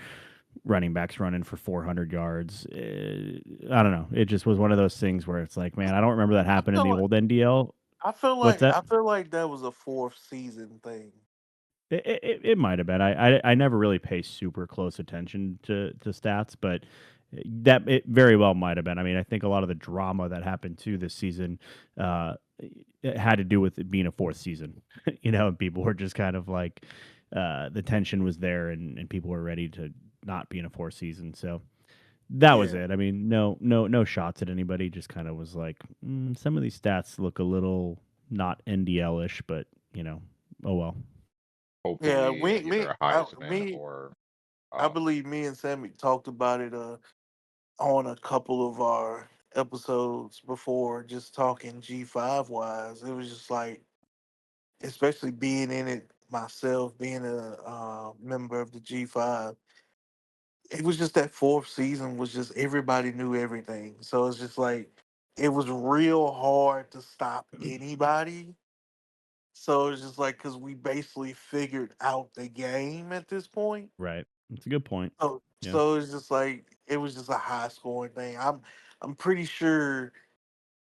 running backs running for 400 yards. I don't know. It just was one of those things where it's like, man, I don't remember that I happened in feel the like old NDL. I feel What's like that? I feel like that was a fourth season thing. It might have been. I never really pay super close attention to stats, but that it very well might have been. I mean, I think a lot of the drama that happened too this season it had to do with it being a fourth season. And people were just kind of like the tension was there, and people were ready to not be in a fourth season. So that was Yeah, it. I mean, no shots at anybody. Just kind of was like some of these stats look a little not NDL ish, but oh well. yeah. Hopefully, We, either me, a I, Heisman me. or I um, believe me and Sammy talked about it on a couple of our episodes before, just talking G5 wise. It was just like, especially being in it myself, being a member of the G5. It was just that fourth season was just everybody knew everything. So it's just like it was real hard to stop anybody. So it's just like because we basically figured out the game at this point. Right. That's a good point. Yeah. So it's just like it was just a high scoring thing. I'm pretty sure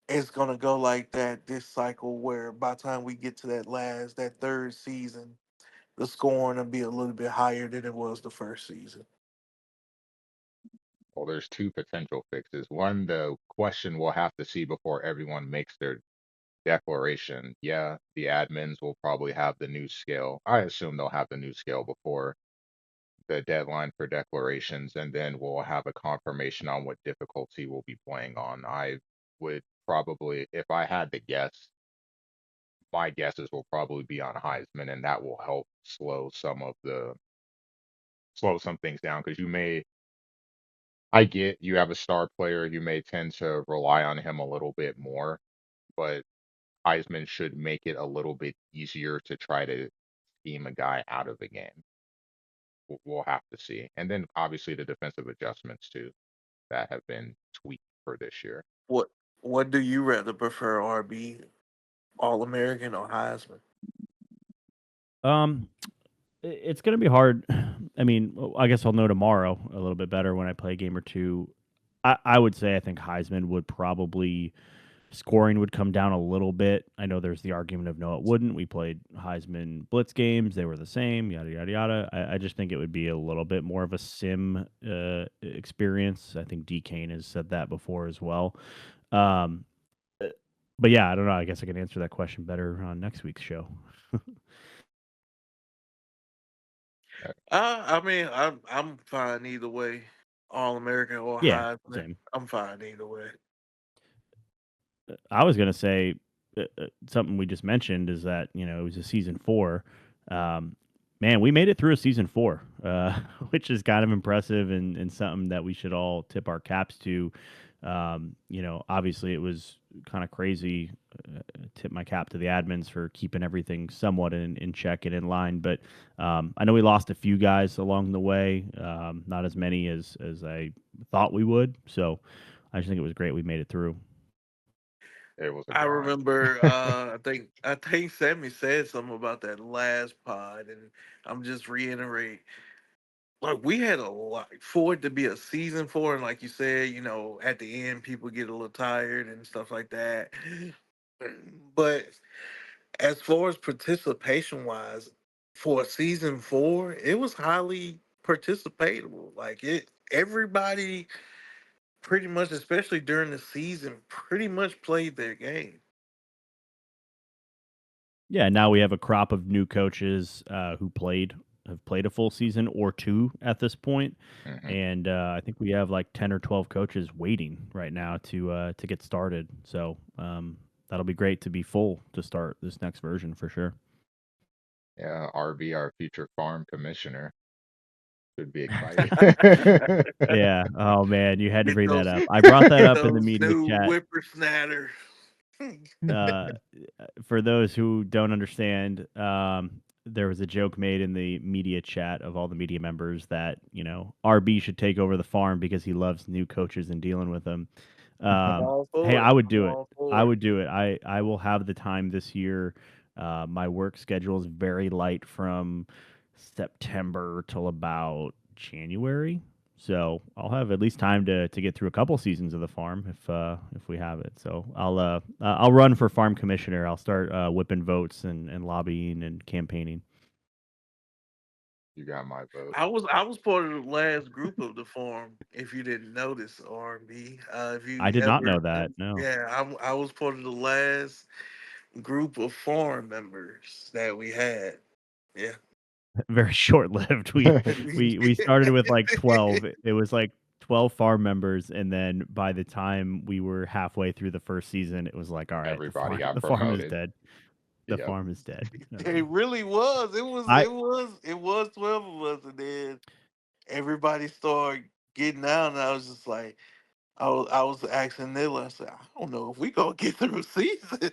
it's gonna go like that this cycle where by the time we get to that third season, the scoring will be a little bit higher than it was the first season. well, there's two potential fixes. One, the question we'll have to see before everyone makes their declaration. Yeah, the admins will probably have the new scale. I assume they'll have the new scale before the deadline for declarations, and then we'll have a confirmation on what difficulty we'll be playing on. I would probably, if I had to guess, my guesses will probably be on Heisman, and that will help slow some things down because I get you have a star player, you may tend to rely on him a little bit more, but Heisman should make it a little bit easier to try to scheme a guy out of the game. We'll have to see. And then obviously the defensive adjustments too that have been tweaked for this year. What what do you rather prefer, RB, All American or Heisman? Um, it's gonna be hard. I mean, I guess I'll know tomorrow a little bit better when I play a game or two. I would say I think Heisman would probably scoring would come down a little bit. I know there's the argument of no, it wouldn't. We played Heisman blitz games; they were the same. Yada yada yada. I just think it would be a little bit more of a sim experience. I think D Kane has said that before as well. Um, uh, but yeah, I don't know. I guess I can answer that question better on next week's show. Uh, I mean, I'm fine either way, All American or Yeah, Heisman. same. I'm fine either way. I was gonna say something we just mentioned is that it was a season four. Um, Man, we made it through a season four, which is kind of impressive and something that we should all tip our caps to. Obviously it was kind of crazy. Tip my cap to the admins for keeping everything somewhat in check and in line. But I know we lost a few guys along the way, not as many as I thought we would. So I just think it was great we made it through. it was a I grind. remember I think Sammy said something about that last pod, and I'm just reiterate. Like we had a lot for it to be a season four, and like you said, at the end people get a little tired and stuff like that. But as far as participation wise, for season four, it was highly participatable. Like everybody pretty much, especially during the season, pretty much played their game. Yeah, now we have a crop of new coaches who have played a full season or two at this point, Hmm. and I think we have like 10 or 12 coaches waiting right now to get started. So that'll be great to be full to start this next version for sure. Yeah, RB, our future farm commissioner, should be exciting. Yeah. Oh man, you had to Get bring that those, up. I brought that get up in the those media new chat. whippersnatters. Uh, for those who don't understand, there was a joke made in the media chat of all the media members that RB should take over the farm because he loves new coaches and dealing with them. I'm all Hey, for I it. would I'm do it. all I for it. would do it. I will have the time this year. My work schedule is very light from September till about January. So I'll have at least time to get through a couple seasons of the farm if we have it. So I'll run for farm commissioner. I'll start whipping votes and lobbying and campaigning. You got my vote. I was part of the last group of the farm. If you didn't notice, R&B. If I you did not know ever, that. No, yeah, I was part of the last group of farm members that we had. Yeah. very short lived. We started with like 12. It was like 12 farm members, and then by the time we were halfway through the first season, it was like, all right, Everybody got the farm is promoted. dead. The Yep. farm is dead. It really was. It was. I It was. It was 12 of us, and then everybody started getting out, and I was just like, I was asking Nilla. I said, I don't know if we gonna get through the season.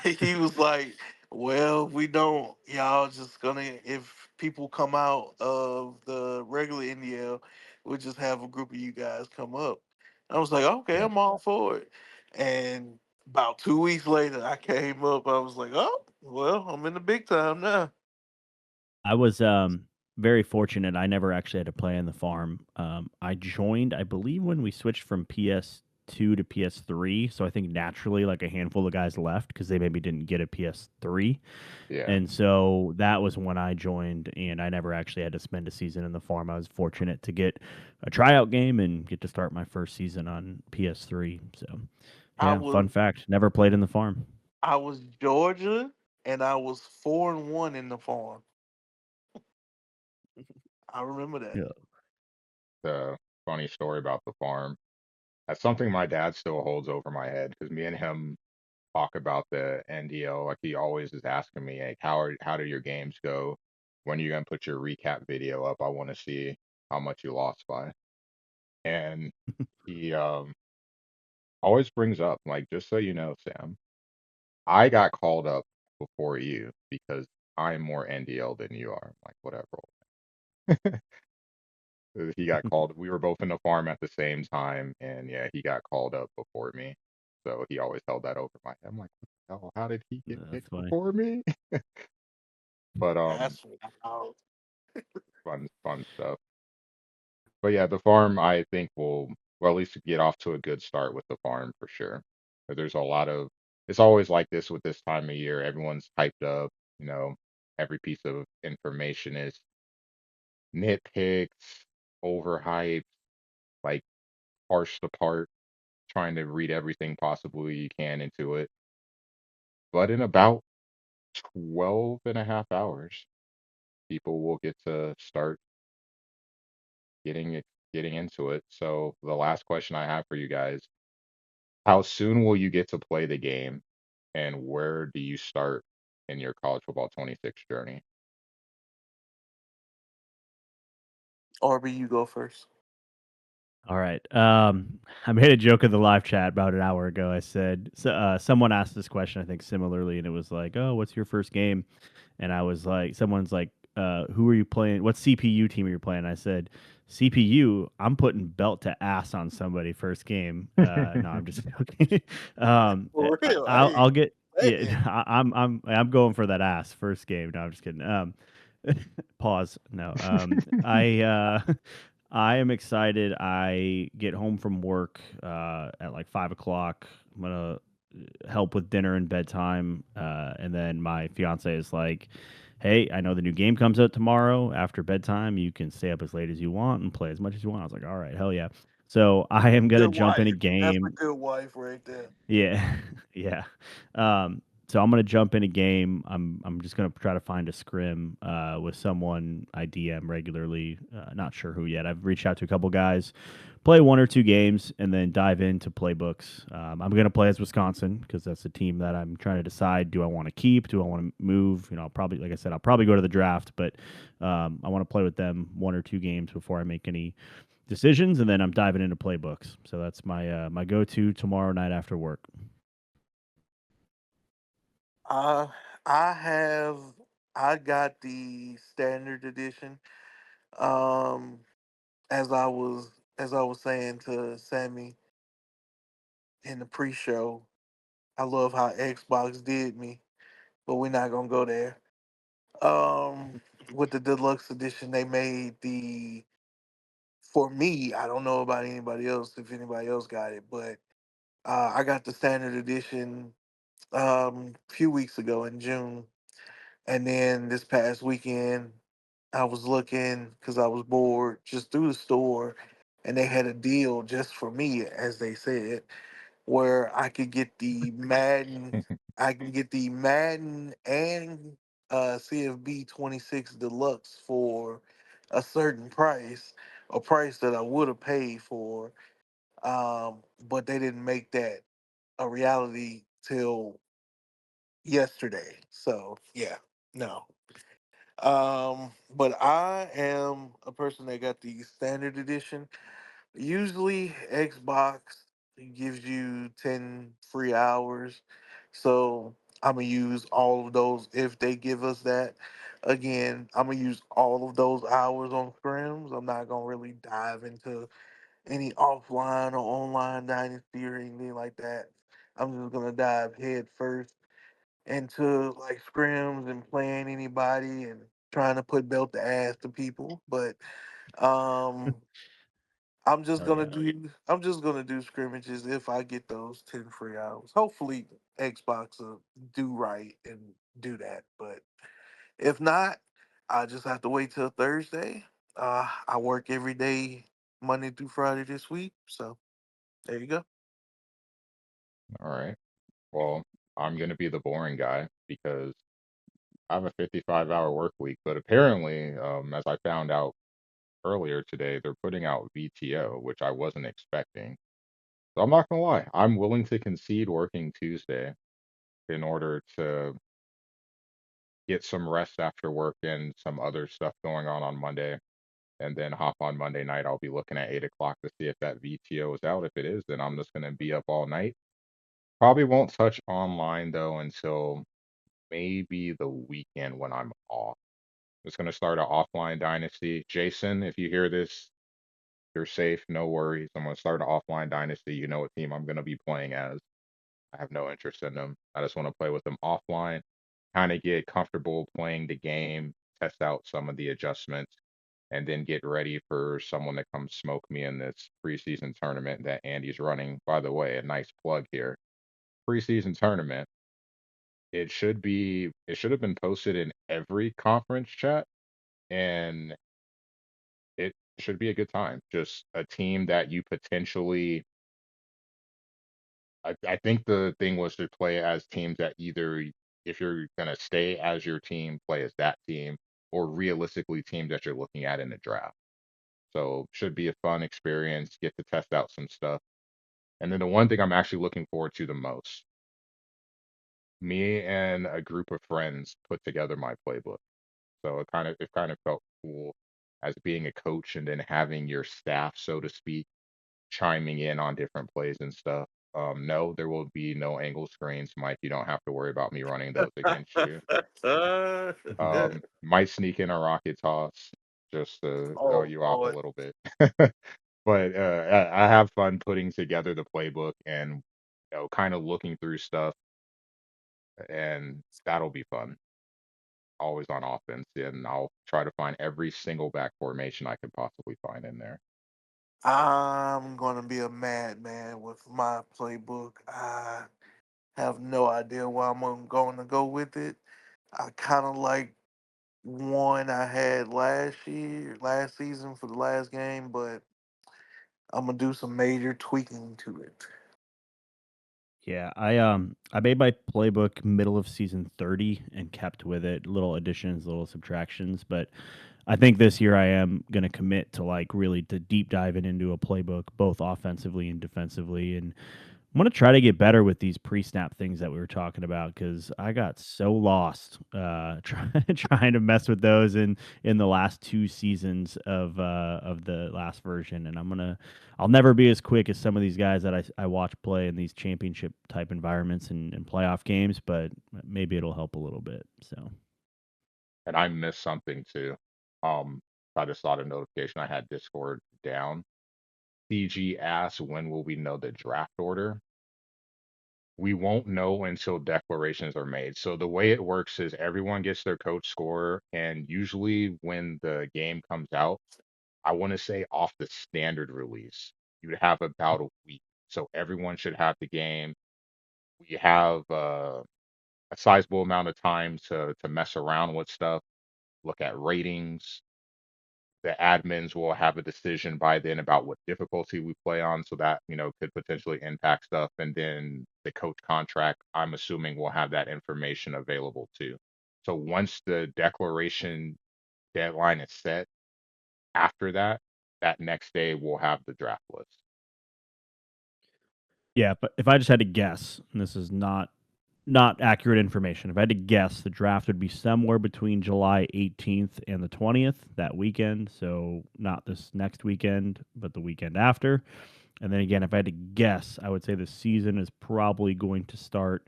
He was like, well, if we don't, y'all just gonna, if people come out of the regular NDL, we'll just have a group of you guys come up. I was like, okay, Yeah. I'm all for it. And about 2 weeks later, I came up. I was like, oh, well, I'm in the big time now. I was very fortunate. I never actually had to play on the farm. I joined, I believe, when we switched from PS2 to PS3. So I think naturally, like a handful of guys left because they maybe didn't get a PS3. Yeah. And so that was when I joined, and I never actually had to spend a season in the farm. I was fortunate to get a tryout game and get to start my first season on PS3. So, I yeah, was fun fact never played in the farm. I was Georgia, and I was 4-1 in the farm. I remember that. Yeah. The funny story about the farm. That's something my dad still holds over my head because me and him talk about the NDL. Like he always is asking me, like, how do your games go? When are you gonna put your recap video up? I want to see how much you lost by. And he always brings up, like, just so you know, Sam, I got called up before you because I'm more NDL than you are. I'm like, whatever. He got called. We were both in the farm at the same time, and yeah, he got called up before me. So he always held that over my head. I'm like, what the hell? How did he get That's picked funny. before me? But That's wild. fun stuff. But yeah, the farm I think will well at least get off to a good start with the farm for sure. There's a lot of it's always like this with this time of year. Everyone's hyped up. You know, every piece of information is nitpicks, overhyped, like parsed apart, trying to read everything possibly you can into it. But in about 12 and a half hours, people will get to start getting it, getting into it. So the last question I have for you guys, how soon will you get to play the game and where do you start in your college football 26 journey? RB, you go first. All right. I made a joke in the live chat about an hour ago. I said, someone asked this question, I think similarly, and it was like, oh, what's your first game? And I was like, someone's like, who are you playing? What CPU team are you playing? I said, CPU, I'm putting belt to ass on somebody first game. No, I'm just joking. For real. I'll get, yeah, Man. I'm going for that ass first game. No, I'm just kidding. Pause. No, I am excited. I get home from work at like 5 o'clock. I'm gonna help with dinner and bedtime, and then my fiance is like, hey, I know the new game comes out tomorrow after bedtime. You can stay up as late as you want and play as much as you want. I was like, all right, hell yeah. So I am gonna Good jump in a wife. That's a game. good wife right there. Yeah, yeah. So I'm gonna jump in a game. I'm just gonna try to find a scrim with someone I DM regularly. Not sure who yet. I've reached out to a couple guys, play one or two games, and then dive into playbooks. I'm gonna play as Wisconsin because that's the team that I'm trying to decide. Do I want to keep? Do I want to move? You know, I'll probably, like I said, I'll probably go to the draft, but I want to play with them one or two games before I make any decisions, and then I'm diving into playbooks. So that's my go to tomorrow night after work. Uh, I have I got the standard edition. Um, as I was as I was saying to Sammy in the pre-show, I love how Xbox did me, but we're not gonna go there. With the deluxe edition, they made the for me. I don't know about anybody else if anybody else got it, but I got the standard edition a few weeks ago in June. And then this past weekend, I was looking because I was bored just through the store, and they had a deal just for me, as they said, where I could get the Madden, I can get the Madden and CFB 26 Deluxe for a certain price, a price that I would have paid for, but they didn't make that a reality till yesterday. So yeah, no. But I am a person that got the standard edition. Usually Xbox gives you 10 free hours. So I'm gonna use all of those if they give us that. Again, I'm gonna use all of those hours on scrims. I'm not gonna really dive into any offline or online dynasty or anything like that. I'm just gonna dive head first into like scrims and playing anybody and trying to put belt to ass to people. But um Hell yeah. I'm just gonna do scrimmages if I get those 10 free hours. Hopefully Xbox will do right and do that. But if not, I just have to wait till Thursday. I work every day Monday through Friday this week. So there you go. All right. Well, I'm going to be the boring guy because I have a 55-hour work week, but apparently, as I found out earlier today, they're putting out VTO, which I wasn't expecting. So I'm not gonna lie, I'm willing to concede working Tuesday in order to get some rest after work and some other stuff going on Monday, and then hop on Monday night. I'll be looking at 8 o'clock to see if that VTO is out. If it is, then I'm just gonna be up all night. Probably won't touch online though until maybe the weekend when I'm off. Just gonna start an offline dynasty. Jason, if you hear this, you're safe, no worries. I'm gonna start an offline dynasty. You know what team I'm gonna be playing as. I have no interest in them. I just want to play with them offline, kind of get comfortable playing the game, test out some of the adjustments, and then get ready for someone to come smoke me in this preseason tournament that Andy's running. By the way, a nice plug here. Preseason tournament. It should have been posted in every conference chat, and it should be a good time. Just a team that you potentially I think the thing was to play as teams that either if you're gonna stay as your team, play as that team, or realistically teams that you're looking at in the draft. So should be a fun experience, get to test out some stuff. And then the one thing I'm actually looking forward to the most, me and a group of friends put together my playbook. So it kind of felt cool as being a coach and then having your staff, so to speak, chiming in on different plays and stuff. No, there will be no angle screens, Mike. You don't have to worry about me running those against you. Might sneak in a rocket toss just to throw Oh you off a Lord. little bit. But I have fun putting together the playbook and kind of looking through stuff, and that'll be fun. Always on offense, and I'll try to find every single back formation I could possibly find in there. I'm gonna be a madman with my playbook. I have no idea where I'm going to go with it. I kind of like. one I had last season for the last game, but I'm gonna do some major tweaking to it. Yeah, I made my playbook middle of season 30 and kept with it, little additions, little subtractions, but I think this year I am going to commit to like really to deep diving into a playbook both offensively and defensively, and I'm gonna try to get better with these pre-snap things that we were talking about because I got so lost trying to mess with those in the last two seasons of the last version, and I'll never be as quick as some of these guys that I watch play in these championship type environments and playoff games, but maybe it'll help a little bit. So And I missed something too. Um, I just saw the notification. I had Discord down. CG asked, when will we know the draft order? We won't know until declarations are made. So the way it works is everyone gets their coach score, and usually when the game comes out, I want to say off the standard release, you'd have about a week. So everyone should have the game. We have a sizable amount of time to mess around with stuff, look at ratings. The admins will have a decision by then about what difficulty we play on, so that could potentially impact stuff. And then the coach contract, I'm assuming, will have that information available too. So once the declaration deadline is set, after that, that next day we'll have the draft list. yeah, but if I just had to guess, and this is not accurate information. If I had to guess, the draft would be somewhere between July 18th and the 20th that weekend. So not this next weekend, but the weekend after. And then again, if I had to guess, I would say the season is probably going to start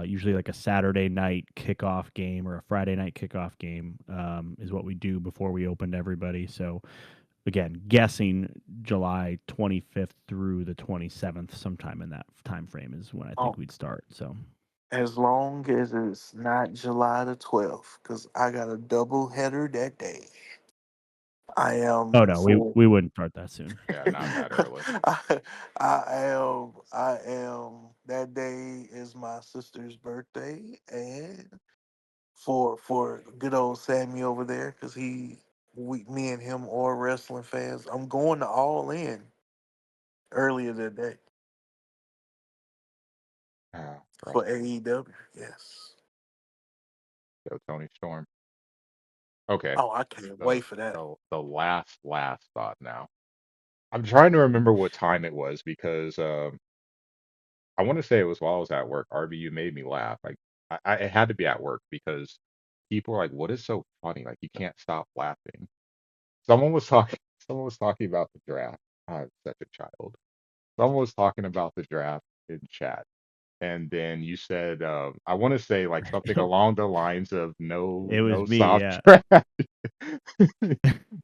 usually like a Saturday night kickoff game or a Friday night kickoff game is what we do before we open to everybody. So again, guessing July 25th through the 27th, sometime in that time frame is when I think Oh, we'd start. So as long as it's not July the 12th, because I got a double header that day. I oh am no, we for we wouldn't start that soon. Yeah, not that early. I am that day is my sister's birthday, and for good old Sammy over there, because me and him are wrestling fans. I'm going to All In earlier that day Bro, for AEW. Yes. so Tony Storm. Okay, Oh, I can't the wait for that. the last thought now. I'm trying to remember what time it was because I want to say it was while I was at work. RBU made me laugh. Like it had to be at work because people are like, "What is so funny?" Like you can't stop laughing. Someone was talking. Someone was talking about the draft. I'm such a child. Someone was talking about the draft in chat, and then you said, I want to say like something it, along the lines of no it was no me, soft yeah. draft.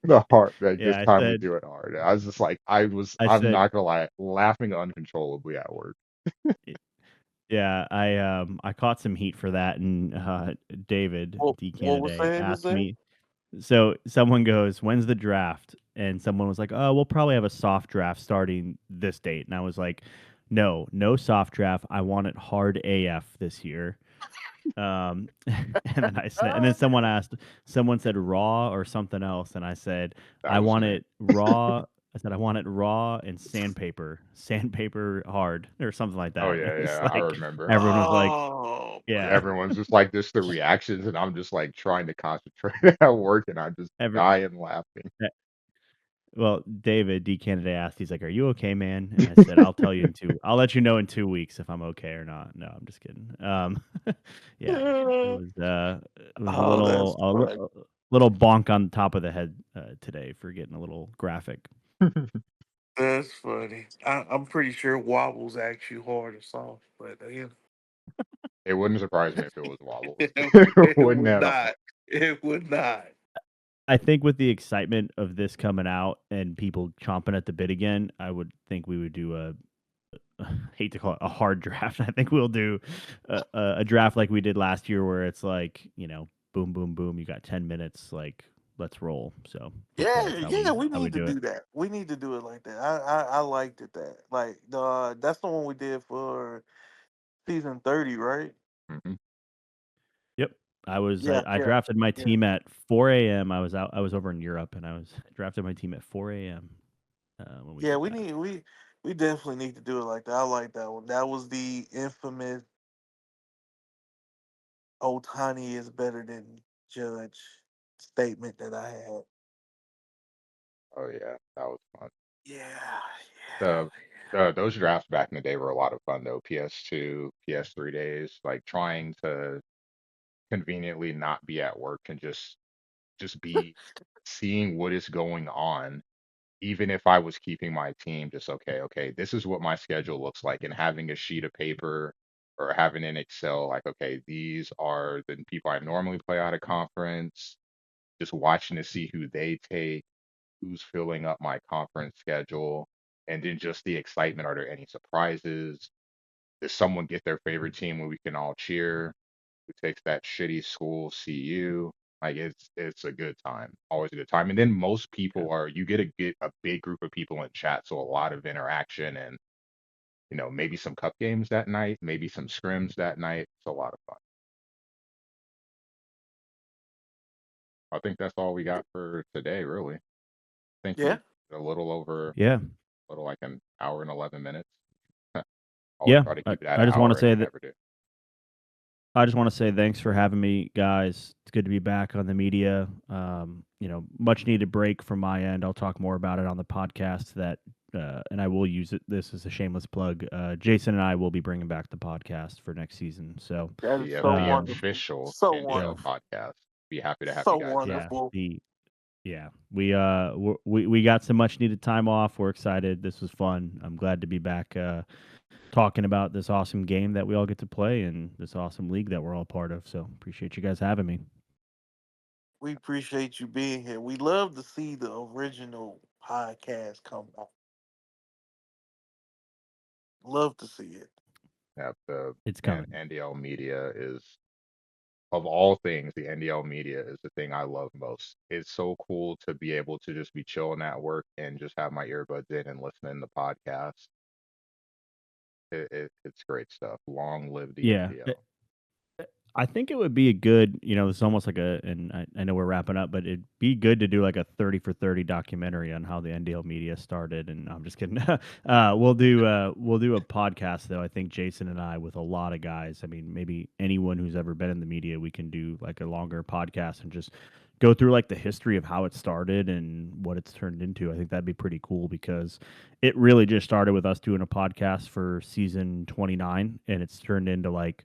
The hard, like this Yeah, time we do it hard. I was just like, I I'm said not gonna lie, laughing uncontrollably at work. yeah, I caught some heat for that, and David D What was Canada saying to asked say? me. So someone goes, "When's the draft?" And someone was like, "Oh, we'll probably have a soft draft starting this date." And I was like, "No, no soft draft. I want it hard AF this year." And then and then someone said raw or something else, and I said, That "I was want me. it raw." I said, "I want it raw and sandpaper hard," or something like Oh that. And yeah, it was yeah, I like remember. everyone was like, Oh "Yeah." man. Everyone's just like this, the reactions, and I'm just like trying to concentrate at work, and I'm just Every dying laughing. Well, David D. Canada asked, he's like, "Are you okay, man?" And I said, I'll let you know in 2 weeks if I'm okay or not." No, I'm just kidding. Yeah, it was a Oh, that's funny. little bonk on top of the head today for getting a little graphic. That's funny. I'm pretty sure wobbles actually hard or soft, but It wouldn't surprise me if it was wobbles. it Wouldn't would at all. not. It would not. I think with the excitement of this coming out and people chomping at the bit again, I would think we would do a hate to call it a hard draft. I think we'll do a draft like we did last year, where it's like boom, boom, boom. You got 10 minutes. Like let's roll. So hopefully Yeah, that's yeah, we how we need to do it. do that. We need to do it like that. I liked it that. Like that's the one we did for season 30, right? Hmm. Yep. Yeah, I yeah, drafted my yeah, team at 4 a.m. I was over in Europe, and I drafted my team at 4 a.m. When we yeah. did that. We definitely need to do it like that. I like that one. That was the infamous "Otani is better than Judge" statement that I had. Oh yeah, that was fun. Yeah, The those drafts back in the day were a lot of fun though. PS2, PS3 days, like trying to conveniently not be at work and just be seeing what is going on, even if I was keeping my team, just okay, this is what my schedule looks like, and having a sheet of paper or having an Excel, like, okay, these are the people I normally play out of conference, just watching to see who they take, who's filling up my conference schedule, and then just the excitement. Are there any surprises? Does someone get their favorite team where we can all cheer? Who takes that shitty school CU? Like it's a good time, always a good time. And then most Yeah. people are you get a big group of people in chat, so a lot of interaction and maybe some cup games that night, maybe some scrims that night. It's a lot of fun. I think that's all we got for today, really. I think we yeah, a little over, Yeah. little like an hour and 11 minutes. Always Yeah. try to keep it at I an just want to hour, and say we that never do. I just want to say thanks for having me, guys. It's good to be back on the media. Much needed break from my end. I'll talk more about it on the podcast and I will use this as a shameless plug. Jason and I will be bringing back the podcast for next season. So, that is The so the wonderful, official so yeah, NDL wonderful, podcast. Be happy to have you so guys back. yeah, wonderful. we got some much needed time off. We're excited. This was fun. I'm glad to be back. Talking about this awesome game that we all get to play and this awesome league that we're all part of. So appreciate you guys having me. We appreciate you being here. We love to see the original podcast come back. Love to see it. Yeah, It's man, coming. NDL media is of all things, the NDL media is the thing I love most. It's so cool to be able to just be chilling at work and just have my earbuds in and listening to podcasts. It's great stuff. Long live the Yeah. NDL. I think it would be a good, it's almost like and I know we're wrapping up, but it'd be good to do like a 30 for 30 documentary on how the NDL media started. And I'm just kidding. We'll do a podcast though. I think Jason and I with a lot of guys. I mean, maybe anyone who's ever been in the media, we can do like a longer podcast and just go through like the history of how it started and what it's turned into. I think that'd be pretty cool because it really just started with us doing a podcast for season 29 and it's turned into like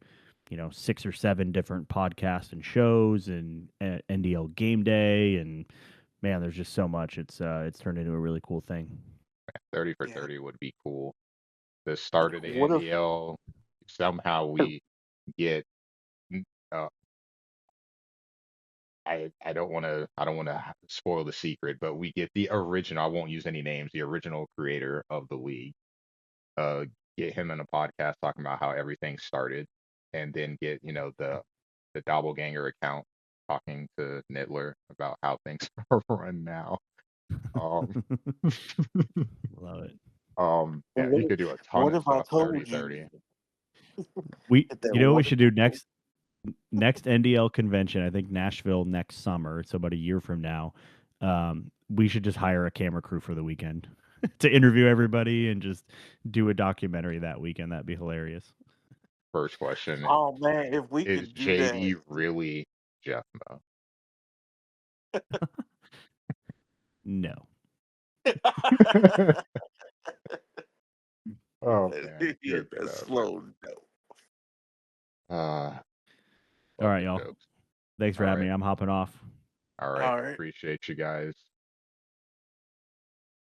6 or 7 different podcasts and shows and NDL game day and man, there's just so much. It's turned into a really cool thing. 30 for Yeah. 30 would be cool. The start of the What if NDL, somehow we get uh, I don't want to spoil the secret, but we get the original. I won't use any names. The original creator of the league. Uh, get him in a podcast talking about how everything started, and then get the doppelganger account talking to Nittler about how things are run now. Um, Love it. yeah, what you if, could do a ton what of if I stuff. told 30 you 30. that You know what we should do wonderful? next NDL convention, I think Nashville next summer. It's about a year from now. We should just hire a camera crew for the weekend to interview everybody and just do a documentary that weekend. That'd be hilarious. First question: Oh man, if we is could do that. JD really Jeff Mo? No. Oh Let's man, hit good a stuff. slow note. Uh, All love right, the y'all. jokes. Thanks for All having right, me. I'm hopping off. all right. All right. Appreciate you guys.